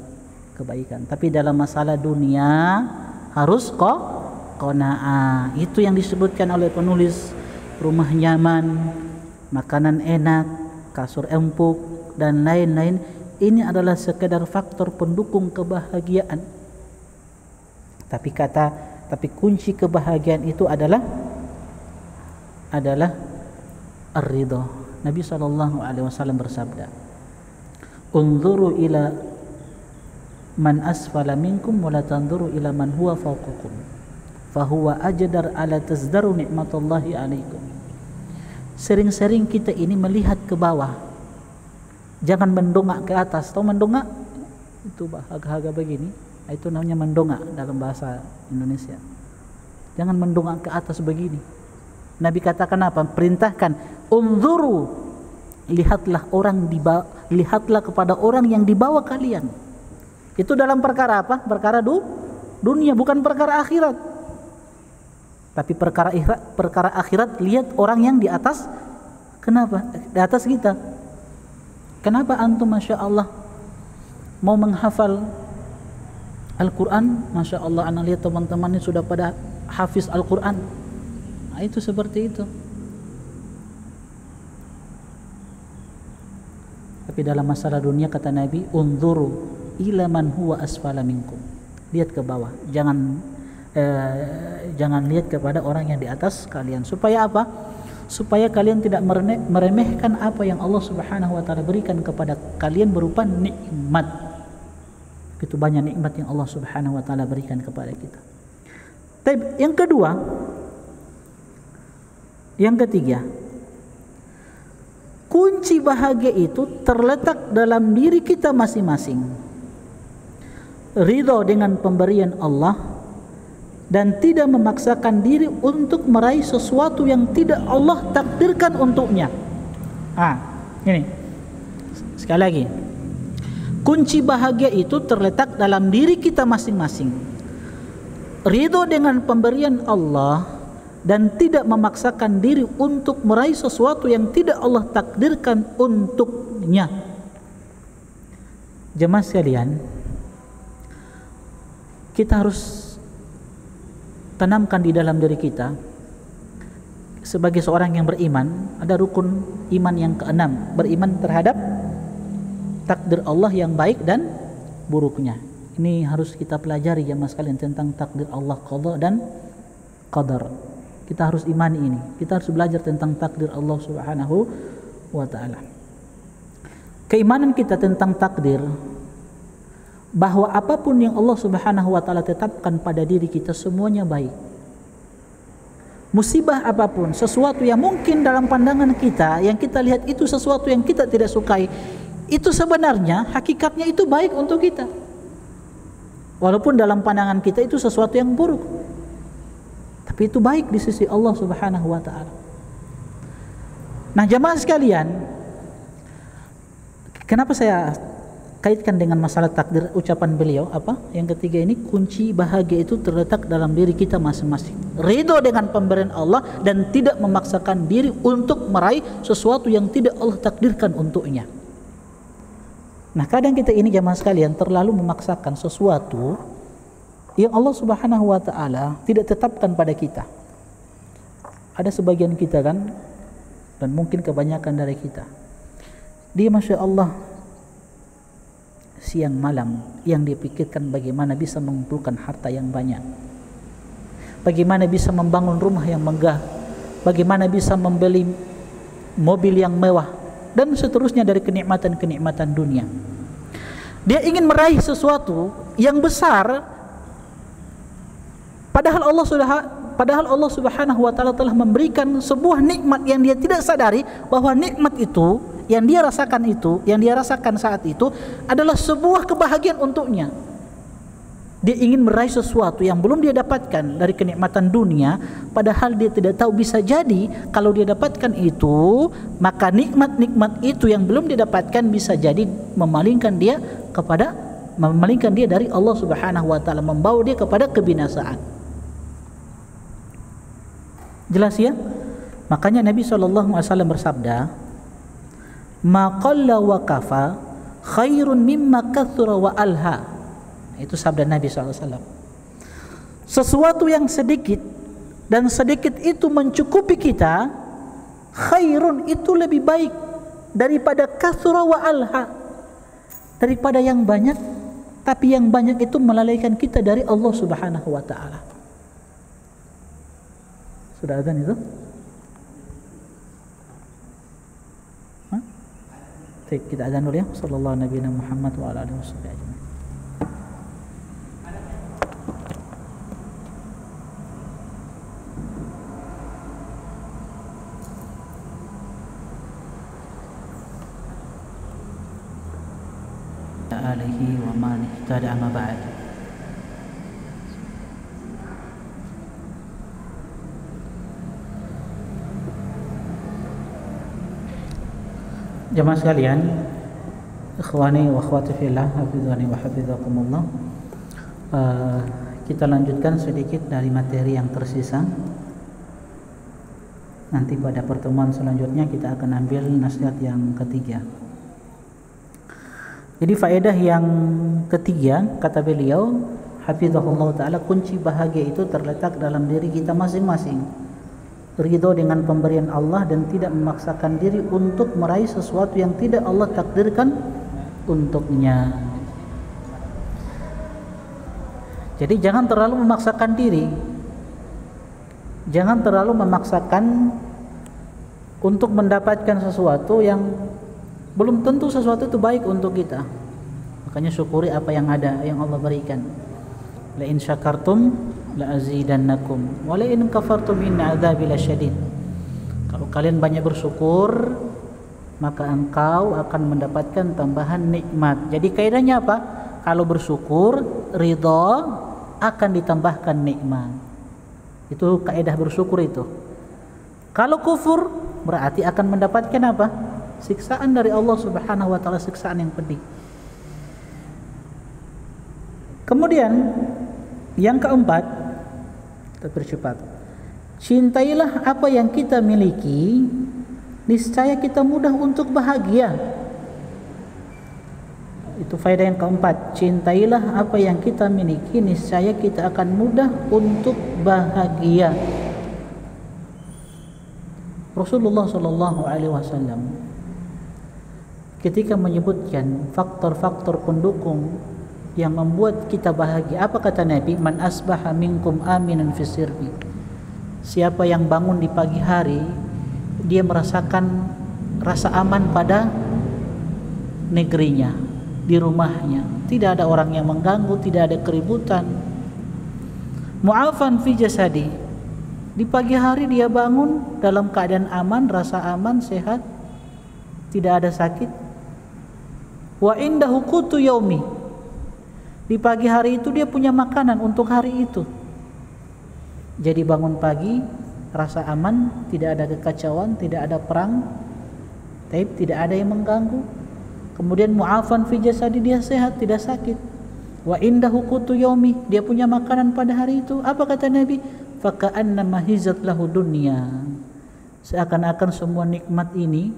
kebaikan. Tapi dalam masalah dunia harus qanaah. Itu yang disebutkan oleh penulis, rumah nyaman, makanan enak, kasur empuk dan lain-lain. Ini adalah sekedar faktor pendukung kebahagiaan. Tapi kunci kebahagiaan itu adalah ar-ridha. Nabi SAW bersabda, "Unzuru ila man asfala minkum wa la tanzuru ila man huwa fawqakum. Fahuwa ajdar ala tazdaru nikmatullahi alaikum." Sering-sering kita ini melihat ke bawah, jangan mendongak ke atas. Tahu mendongak? Itu agak-agak begini, itu namanya mendongak dalam bahasa Indonesia. Jangan mendongak ke atas begini. Nabi katakan apa? Perintahkan, unzuru, lihatlah kepada orang yang di bawah kalian. Itu dalam perkara apa? Perkara dunia, bukan perkara akhirat. Tapi perkara akhirat, lihat orang yang di atas. Kenapa? Di atas kita. Kenapa antum Masya Allah mau menghafal Al-Quran? Masya Allah, anak lihat teman-teman ini sudah pada hafiz Al-Quran. Nah, itu seperti itu. Tapi dalam masalah dunia kata Nabi, unzuru ila man huwa asfala minkum. Lihat ke bawah, jangan lihat kepada orang yang di atas kalian. Supaya apa? Supaya kalian tidak meremehkan apa yang Allah Subhanahu wa taala berikan kepada kalian berupa nikmat. Begitu banyak nikmat yang Allah Subhanahu wa taala berikan kepada kita. Tapi yang ketiga, kunci bahagia itu terletak dalam diri kita masing-masing. Ridho dengan pemberian Allah dan tidak memaksakan diri untuk meraih sesuatu yang tidak Allah takdirkan untuknya. Ini sekali lagi, kunci bahagia itu terletak dalam diri kita masing-masing. Ridho dengan pemberian Allah dan tidak memaksakan diri untuk meraih sesuatu yang tidak Allah takdirkan untuknya. Jemaah sekalian, kita harus tanamkan di dalam diri kita, sebagai seorang yang beriman, ada rukun iman yang keenam, beriman terhadap takdir Allah yang baik dan buruknya. Ini harus kita pelajari jemaah sekalian tentang takdir Allah, qada dan qadar. Kita harus imani ini. Kita harus belajar tentang takdir Allah Subhanahu wa taala. Keimanan kita tentang takdir, bahwa apapun yang Allah Subhanahu wa taala tetapkan pada diri kita semuanya baik. Musibah apapun, sesuatu yang mungkin dalam pandangan kita, yang kita lihat itu sesuatu yang kita tidak sukai, itu sebenarnya hakikatnya itu baik untuk kita. Walaupun dalam pandangan kita itu sesuatu yang buruk, tapi itu baik di sisi Allah Subhanahu wa taala. Nah, jemaah sekalian, kenapa saya kaitkan dengan masalah takdir, ucapan beliau apa? Yang ketiga ini, kunci bahagia itu terletak dalam diri kita masing-masing. Ridho dengan pemberian Allah dan tidak memaksakan diri untuk meraih sesuatu yang tidak Allah takdirkan untuknya. Nah, kadang kita ini jamaah sekalian terlalu memaksakan sesuatu yang Allah Subhanahu wa taala tidak tetapkan pada kita. Ada sebagian kita kan, dan mungkin kebanyakan dari kita, dia Masya Allah siang malam yang dipikirkan bagaimana bisa mengumpulkan harta yang banyak, bagaimana bisa membangun rumah yang megah, bagaimana bisa membeli mobil yang mewah, dan seterusnya dari kenikmatan-kenikmatan dunia. Dia ingin meraih sesuatu yang besar, padahal Allah Subhanahu wa taala telah memberikan sebuah nikmat yang dia tidak sadari bahwa nikmat itu yang dia rasakan saat itu adalah sebuah kebahagiaan untuknya. Dia ingin meraih sesuatu yang belum dia dapatkan dari kenikmatan dunia, padahal dia tidak tahu bisa jadi kalau dia dapatkan itu, maka nikmat-nikmat itu yang belum dia dapatkan bisa jadi memalingkan dia dari Allah Subhanahu wa taala, membawa dia kepada kebinasaan. Jelas ya? Makanya Nabi SAW bersabda, "Ma qalla wa kafa khairun mimma kathura wa alha." Itu sabda Nabi SAW. Sesuatu yang sedikit dan sedikit itu mencukupi kita, khairun itu lebih baik daripada kathura wa alha, daripada yang banyak tapi yang banyak itu melalaikan kita dari Allah Subhanahu wa taala. Sudah azan itu? Baik, kita azan dulu ya. Sallallahu Nabi Muhammad wa ala alihi wasallam. Alihi wa man ihtada amma ba'd. Jemaah sekalian, ikhwani wa akhwati fillah, hafizani wa hafizakumullah. Kita lanjutkan sedikit dari materi yang tersisa. Nanti pada pertemuan selanjutnya kita akan ambil nasihat yang ketiga. Jadi faedah yang ketiga, kata beliau hafizahullah ta'ala, kunci bahagia itu terletak dalam diri kita masing-masing. Ridho dengan pemberian Allah dan tidak memaksakan diri untuk meraih sesuatu yang tidak Allah takdirkan untuknya. Jadi jangan terlalu memaksakan diri, jangan terlalu memaksakan untuk mendapatkan sesuatu yang belum tentu sesuatu itu baik untuk kita. Makanya syukuri apa yang ada, yang Allah berikan. La in syakartum la azidannakum wa la in kafartum inna adzabi lasyadid. Kalau kalian banyak bersyukur, maka engkau akan mendapatkan tambahan nikmat. Jadi kaidahnya apa? Kalau bersyukur, ridha, akan ditambahkan nikmat. Itu kaidah bersyukur itu. Kalau kufur, berarti akan mendapatkan apa? Siksaan dari Allah Subhanahu wa taala, siksaan yang pedih. Kemudian yang keempat, kita percepat. Cintailah apa yang kita miliki, niscaya kita mudah untuk bahagia. Itu faedah yang keempat. Cintailah apa yang kita miliki, niscaya kita akan mudah untuk bahagia. Rasulullah sallallahu alaihi wasallam ketika menyebutkan faktor-faktor pendukung yang membuat kita bahagia, apa kata Nabi? Man asbaha minkum aminan fi sirbi. Siapa yang bangun di pagi hari, dia merasakan rasa aman pada negerinya, di rumahnya. Tidak ada orang yang mengganggu, tidak ada keributan. Mu'afan fi jasadi. Di pagi hari dia bangun dalam keadaan aman, rasa aman, sehat, tidak ada sakit. Wa indahu qutu yaumi. Di pagi hari itu dia punya makanan untuk hari itu. Jadi bangun pagi, rasa aman, tidak ada kekacauan, tidak ada perang, tidak ada yang mengganggu. Kemudian mu'afan fi jasadi, dia sehat, tidak sakit. Wa indahu qutu yaumi, dia punya makanan pada hari itu. Apa kata Nabi? Faka'annama hizat lahu dunya. Seakan-akan semua nikmat ini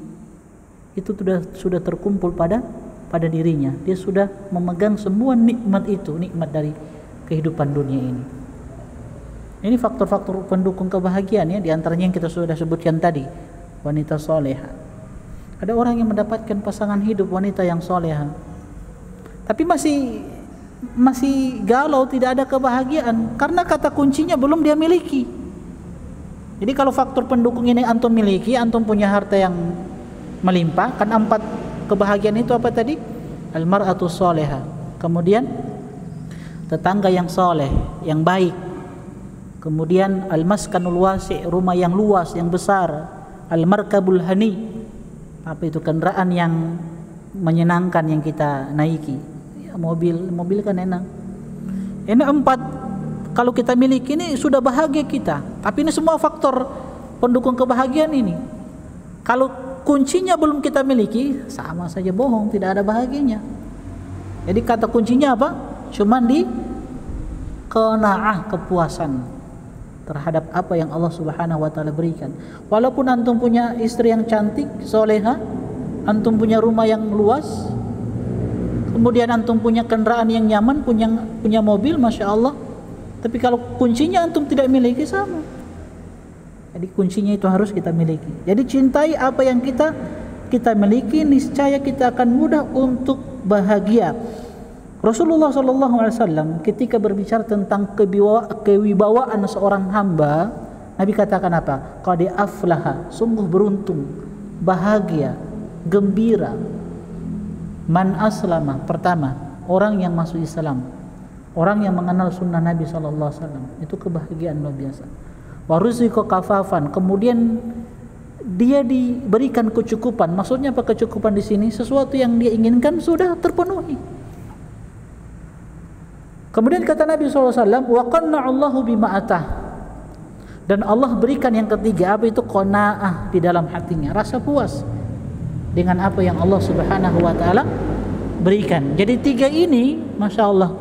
itu sudah terkumpul pada dirinya. Dia sudah memegang semua nikmat itu, nikmat dari kehidupan dunia ini. Ini faktor-faktor pendukung kebahagiaan ya, di antaranya yang kita sudah sebutkan tadi, wanita soleha. Ada orang yang mendapatkan pasangan hidup wanita yang soleha, tapi masih galau, tidak ada kebahagiaan karena kata kuncinya belum dia miliki. Jadi kalau faktor pendukung ini antum miliki, antum punya harta yang melimpah, kan 4 kebahagiaan itu apa tadi? Al-mar'atu soleha, kemudian tetangga yang soleh, yang baik, kemudian al-maskanul wasi', rumah yang luas, yang besar, al-markabul hani, apa itu, kendaraan yang menyenangkan yang kita naiki ya, mobil kan enak. Ini 4 kalau kita miliki ini sudah bahagia kita. Tapi ini semua faktor pendukung kebahagiaan ini. Kalau kuncinya belum kita miliki, sama saja bohong, tidak ada bahagianya. Jadi kata kuncinya apa? Cuman di qanaah, kepuasan terhadap apa yang Allah Subhanahu wa taala berikan. Walaupun antum punya istri yang cantik, soleha, antum punya rumah yang luas, kemudian antum punya kendaraan yang nyaman, punya mobil, masya Allah, tapi kalau kuncinya antum tidak miliki, sama. Jadi kuncinya itu harus kita miliki. Jadi cintai apa yang kita miliki, niscaya kita akan mudah untuk bahagia. Rasulullah SAW ketika berbicara tentang kewibawaan seorang hamba, Nabi katakan apa? Qad aflaha, sungguh beruntung, bahagia, gembira. Man aslama, pertama, orang yang masuk Islam, orang yang mengenal sunnah Nabi SAW, itu kebahagiaan luar biasa. Wa ruziqa kafafan, kemudian dia diberikan kecukupan. Maksudnya apa kecukupan di sini? Sesuatu yang dia inginkan sudah terpenuhi. Kemudian kata Nabi SAW, wa qanna'allahu bima atah, dan Allah berikan yang ketiga, apa itu? Qanaah, di dalam hatinya rasa puas dengan apa yang Allah Subhanahu wa taala berikan. Jadi 3 ini, masya Allah,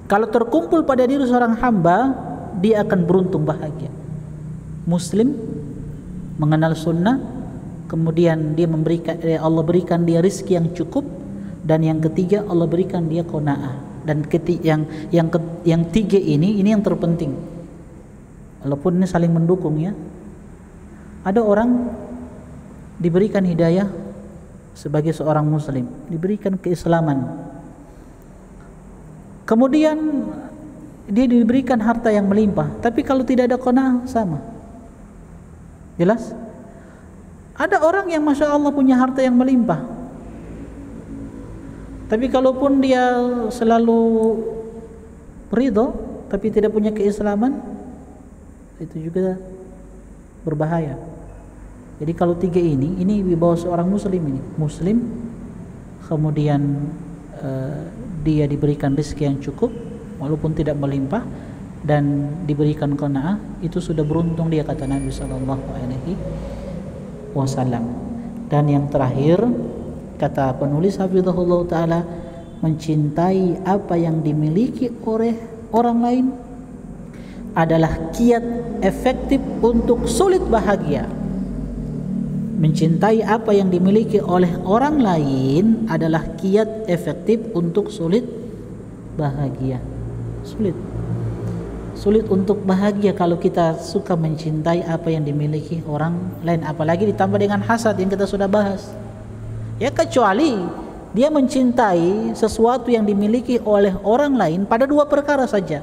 kalau terkumpul pada diri seorang hamba, dia akan beruntung bahagia. Muslim, mengenal sunnah, kemudian dia Allah berikan dia rizki yang cukup, dan yang ketiga Allah berikan dia qanaah. Dan yang 3 ini yang terpenting. Walaupun ini saling mendukung ya. Ada orang diberikan hidayah sebagai seorang muslim, diberikan keislaman, kemudian dia diberikan harta yang melimpah, tapi kalau tidak ada qanaah, sama. Jelas? Ada orang yang masya Allah punya harta yang melimpah, tapi kalaupun dia selalu ridho tapi tidak punya keislaman, itu juga berbahaya. Jadi kalau 3 ini wibawa seorang muslim ini. Muslim, kemudian dia diberikan rezeki yang cukup walaupun tidak melimpah, dan diberikan qanaah, itu sudah beruntung dia, kata Nabi SAW. Dan yang terakhir, kata penulis hafizahullah ta'ala, mencintai apa yang dimiliki oleh orang lain adalah kiat efektif untuk sulit bahagia. Mencintai apa yang dimiliki oleh orang lain adalah kiat efektif untuk sulit bahagia. Sulit untuk bahagia kalau kita suka mencintai apa yang dimiliki orang lain, apalagi ditambah dengan hasad yang kita sudah bahas. Ya, kecuali dia mencintai sesuatu yang dimiliki oleh orang lain pada 2 perkara saja.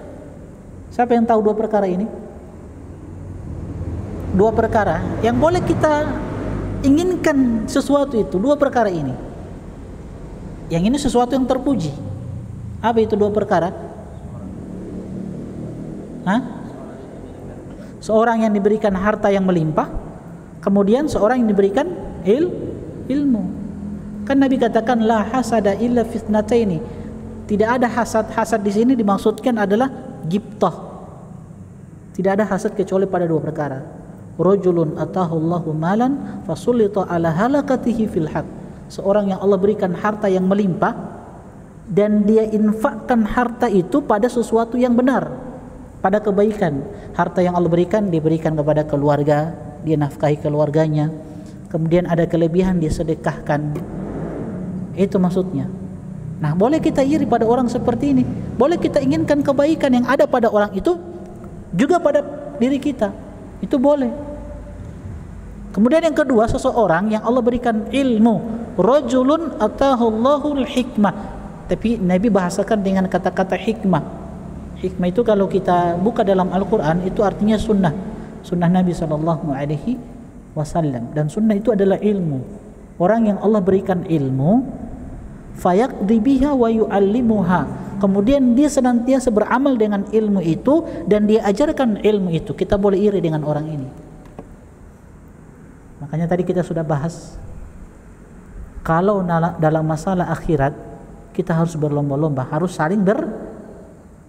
Siapa yang tahu 2 perkara ini? 2 perkara yang boleh kita inginkan sesuatu itu, 2 perkara ini. Yang ini sesuatu yang terpuji. Apa itu 2 perkara? Seorang yang diberikan harta yang melimpah, kemudian seorang yang diberikan ilmu. Kan Nabi katakan la hasada illa fitnataini. Tidak ada hasad. Hasad di sini dimaksudkan adalah ghibtah. Tidak ada hasad kecuali pada 2 perkara. Rajulun atahullahu malan fasullita ala halakatihi fil haq. seorang yang Allah berikan harta yang melimpah dan dia infakkan harta itu pada sesuatu yang benar, pada kebaikan. Harta yang Allah berikan diberikan kepada keluarga, dia nafkahi keluarganya, kemudian ada kelebihan dia sedekahkan. Itu maksudnya. Nah, boleh kita iri pada orang seperti ini, boleh kita inginkan kebaikan yang ada pada orang itu juga pada diri kita, itu boleh. Kemudian yang kedua, seseorang yang Allah berikan ilmu, rajulun atahullahul hikmah, tapi Nabi bahasakan dengan kata-kata hikmah. Hikmah itu kalau kita buka dalam Al-Quran itu artinya sunnah Nabi SAW, dan sunnah itu adalah ilmu. Orang yang Allah berikan ilmu, fayaqdi biha wa yu'allimuha, kemudian dia senantiasa beramal dengan ilmu itu dan dia ajarkan ilmu itu. Kita boleh iri dengan orang ini. Makanya tadi kita sudah bahas, kalau dalam masalah akhirat kita harus berlomba-lomba, harus saling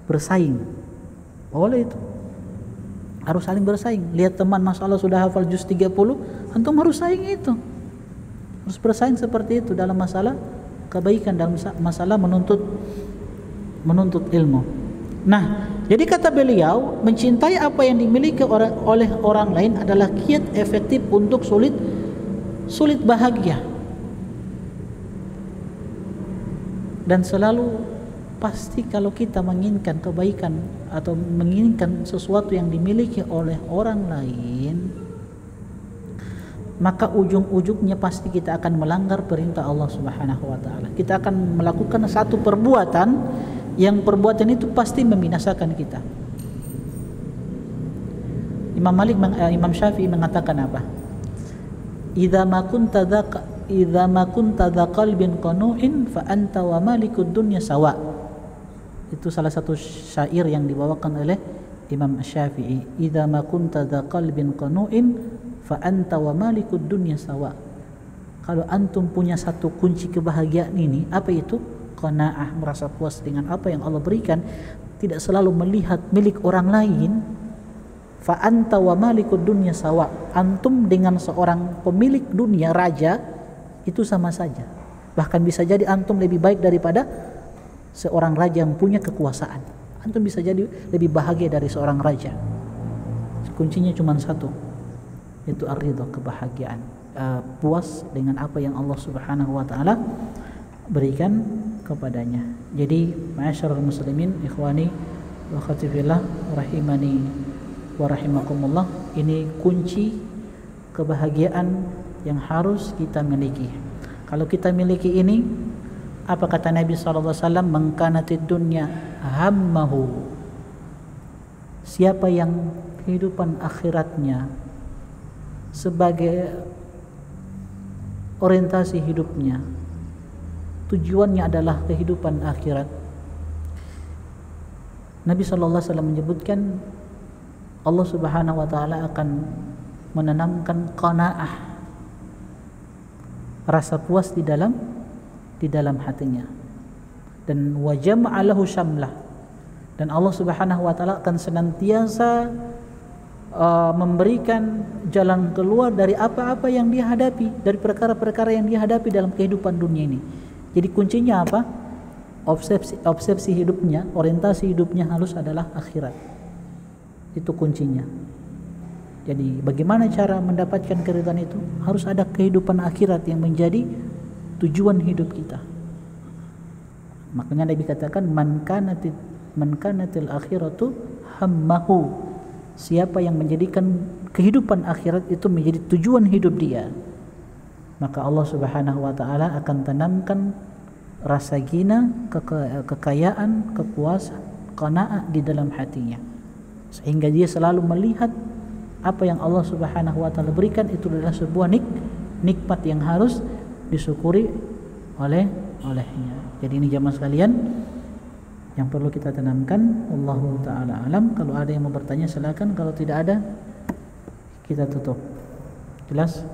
bersaing. Boleh itu, harus saling bersaing. Lihat teman masalah sudah hafal juz 30, antum harus saing itu, harus bersaing seperti itu dalam masalah kebaikan, dalam masalah menuntut ilmu. Nah, jadi kata beliau, mencintai apa yang dimiliki oleh orang lain adalah kiat efektif untuk sulit bahagia. Dan selalu pasti kalau kita menginginkan kebaikan atau menginginkan sesuatu yang dimiliki oleh orang lain, maka ujung-ujungnya pasti kita akan melanggar perintah Allah Subhanahu wa taala. Kita akan melakukan satu perbuatan yang perbuatan itu pasti membinasakan kita. Imam Syafi'i mengatakan apa? Idza ma kunta dza qalbin qanu'in fa anta wa malikud dunya sawa. Itu salah satu syair yang dibawakan oleh Imam Syafi'i. Idza ma kunta dza qalbin qanu'in fa anta wa malikud dunya sawa. Kalau antum punya satu kunci kebahagiaan ini, apa itu? Qanaah, merasa puas dengan apa yang Allah berikan, tidak selalu melihat milik orang lain. Fa anta wa malikud dunya sawa. Antum dengan seorang pemilik dunia, raja, itu sama saja. Bahkan bisa jadi antum lebih baik daripada seorang raja yang punya kekuasaan. Antum bisa jadi lebih bahagia dari seorang raja. Kuncinya cuma satu, yaitu ar-ridha, kebahagiaan, puas dengan apa yang Allah Subhanahu wa taala berikan kepadanya. Jadi ma'asyiral muslimin, ikhwani wa akhwati fillah, rahimani wa rahimakumullah, ini kunci kebahagiaan yang harus kita miliki. Kalau kita miliki ini, apa kata Nabi sallallahu alaihi wasallam? Man kanatid dunya hammahu, siapa yang kehidupan akhiratnya sebagai orientasi hidupnya, tujuannya adalah kehidupan akhirat, Nabi sallallahu alaihi wasallam menyebutkan Allah Subhanahu wa taala akan menanamkan qanaah, rasa puas di dalam hatinya, dan wa jama'a lahu syamlah, dan Allah Subhanahu wa taala akan senantiasa memberikan jalan keluar dari apa-apa yang dia hadapi, dari perkara-perkara yang dia hadapi dalam kehidupan dunia ini. Jadi kuncinya apa? Obsesi hidupnya, orientasi hidupnya harus adalah akhirat. Itu kuncinya. Jadi bagaimana cara mendapatkan keridhaan itu? Harus ada kehidupan akhirat yang menjadi tujuan hidup kita. Makanya Nabi katakan man kanatil akhiratu hammahu. Siapa yang menjadikan kehidupan akhirat itu menjadi tujuan hidup dia, maka Allah Subhanahu wa taala akan tanamkan rasa ghina, kekayaan, kepuasan, qanaah di dalam hatinya, sehingga dia selalu melihat apa yang Allah Subhanahu wa taala berikan itu adalah sebuah nikmat yang harus disyukuri olehnya. Jadi ini jamaah sekalian yang perlu kita tanamkan. Wallahu taala alam. Kalau ada yang mau bertanya silakan, kalau tidak ada kita tutup. Jelas?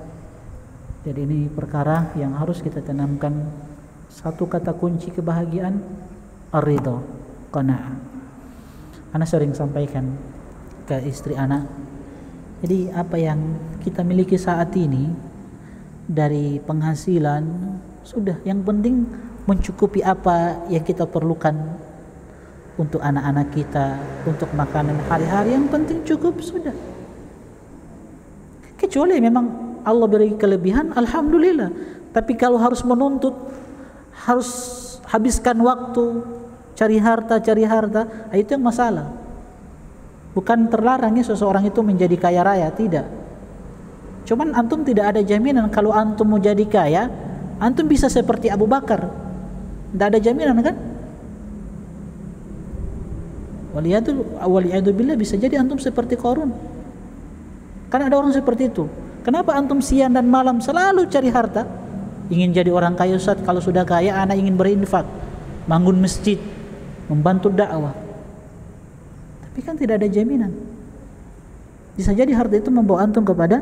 Jadi ini perkara yang harus kita tanamkan. Satu kata kunci kebahagiaan, ar-ridha, qanaah. Ana sering sampaikan ke istri anak. Jadi apa yang kita miliki saat ini, dari penghasilan, Sudah, yang penting mencukupi apa yang kita perlukan untuk anak-anak kita, untuk makanan hari-hari, yang penting cukup sudah. Kecuali memang Allah beri kelebihan, alhamdulillah. Tapi kalau harus menuntut, harus habiskan waktu cari harta, itu yang masalah. Bukan terlarangnya seseorang itu menjadi kaya raya, tidak. Cuman antum tidak ada jaminan kalau antum mau jadi kaya, antum bisa seperti Abu Bakar. Tidak ada jaminan kan? Waliyadzubillah, bisa jadi antum seperti Qarun. Kan ada orang seperti itu. Kenapa antum siang dan malam selalu cari harta? Ingin jadi orang kaya, Ustaz. Kalau sudah kaya, anak ingin berinfak, bangun masjid, membantu dakwah. Tapi kan tidak ada jaminan. Bisa jadi harta itu membawa antum kepada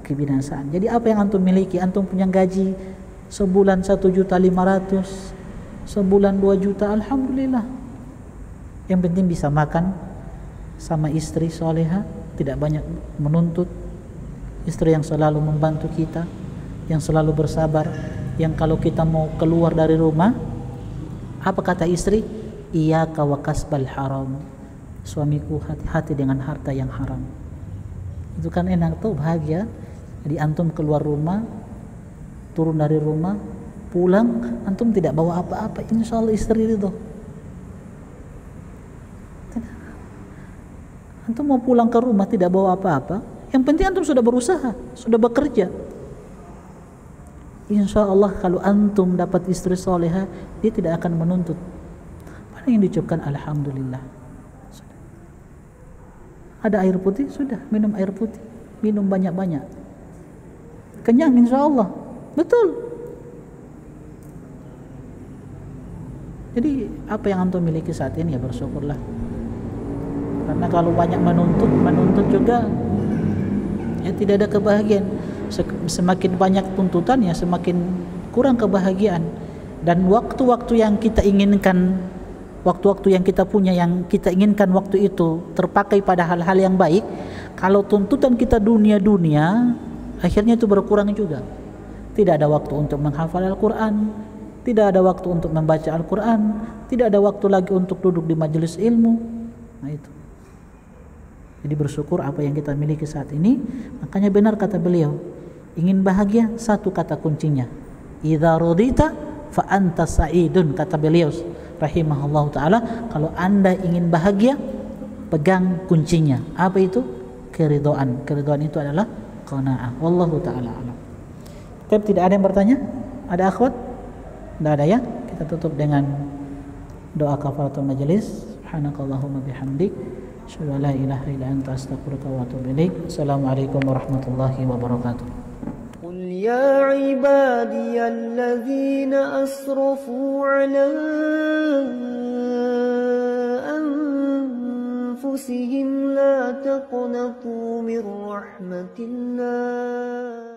kebinasaan. Jadi apa yang antum miliki? Antum punya gaji sebulan 1.500.000, sebulan 2 juta, alhamdulillah. Yang penting bisa makan sama istri soleha, tidak banyak menuntut, istri yang selalu membantu kita, yang selalu bersabar, yang kalau kita mau keluar dari rumah, apa kata istri? Iyyaka wa kasbal haram. Suamiku, hati-hati dengan harta yang haram. Itu kan enak tuh, bahagia. Jadi antum keluar rumah, turun dari rumah, pulang, antum tidak bawa apa-apa, insya Allah istri itu. Antum mau pulang ke rumah tidak bawa apa-apa, yang penting antum sudah berusaha, sudah bekerja. Insya Allah kalau antum dapat istri soleha, dia tidak akan menuntut. Paling yang diucapkan alhamdulillah. Sudah. Ada air putih, sudah minum air putih, minum banyak-banyak. Kenyang insya Allah, betul. Jadi apa yang antum miliki saat ini ya bersyukurlah. Karena kalau banyak menuntut juga ya tidak ada kebahagiaan. Semakin banyak tuntutan ya semakin kurang kebahagiaan. Dan waktu-waktu yang kita inginkan, waktu-waktu yang kita punya, yang kita inginkan waktu itu terpakai pada hal-hal yang baik. Kalau tuntutan kita dunia-dunia, akhirnya itu berkurang juga. Tidak ada waktu untuk menghafal Al-Quran, tidak ada waktu untuk membaca Al-Quran, tidak ada waktu lagi untuk duduk di majelis ilmu. Nah itu. Jadi bersyukur apa yang kita miliki saat ini. Makanya benar kata beliau, ingin bahagia, satu kata kuncinya, idza radita fa anta sa'idun, kata beliau rahimahullahu taala. Kalau anda ingin bahagia, pegang kuncinya. Apa itu? Keridhaan. Keridhaan itu adalah qanaah. Wallahu taala alam. Tapi tidak ada yang bertanya? Ada akhwat? Tidak ada ya? Kita tutup dengan doa kafaratul majelis. Subhanakallahumma bihamdik, asyhadu an la ilaha illa anta, astaghfiruka wa atubu ilaik. Assalamualaikum warahmatullahi wabarakatuh. قل يا عبادي الذين أسرفوا على أنفسهم لا تقنطوا من رحمة الله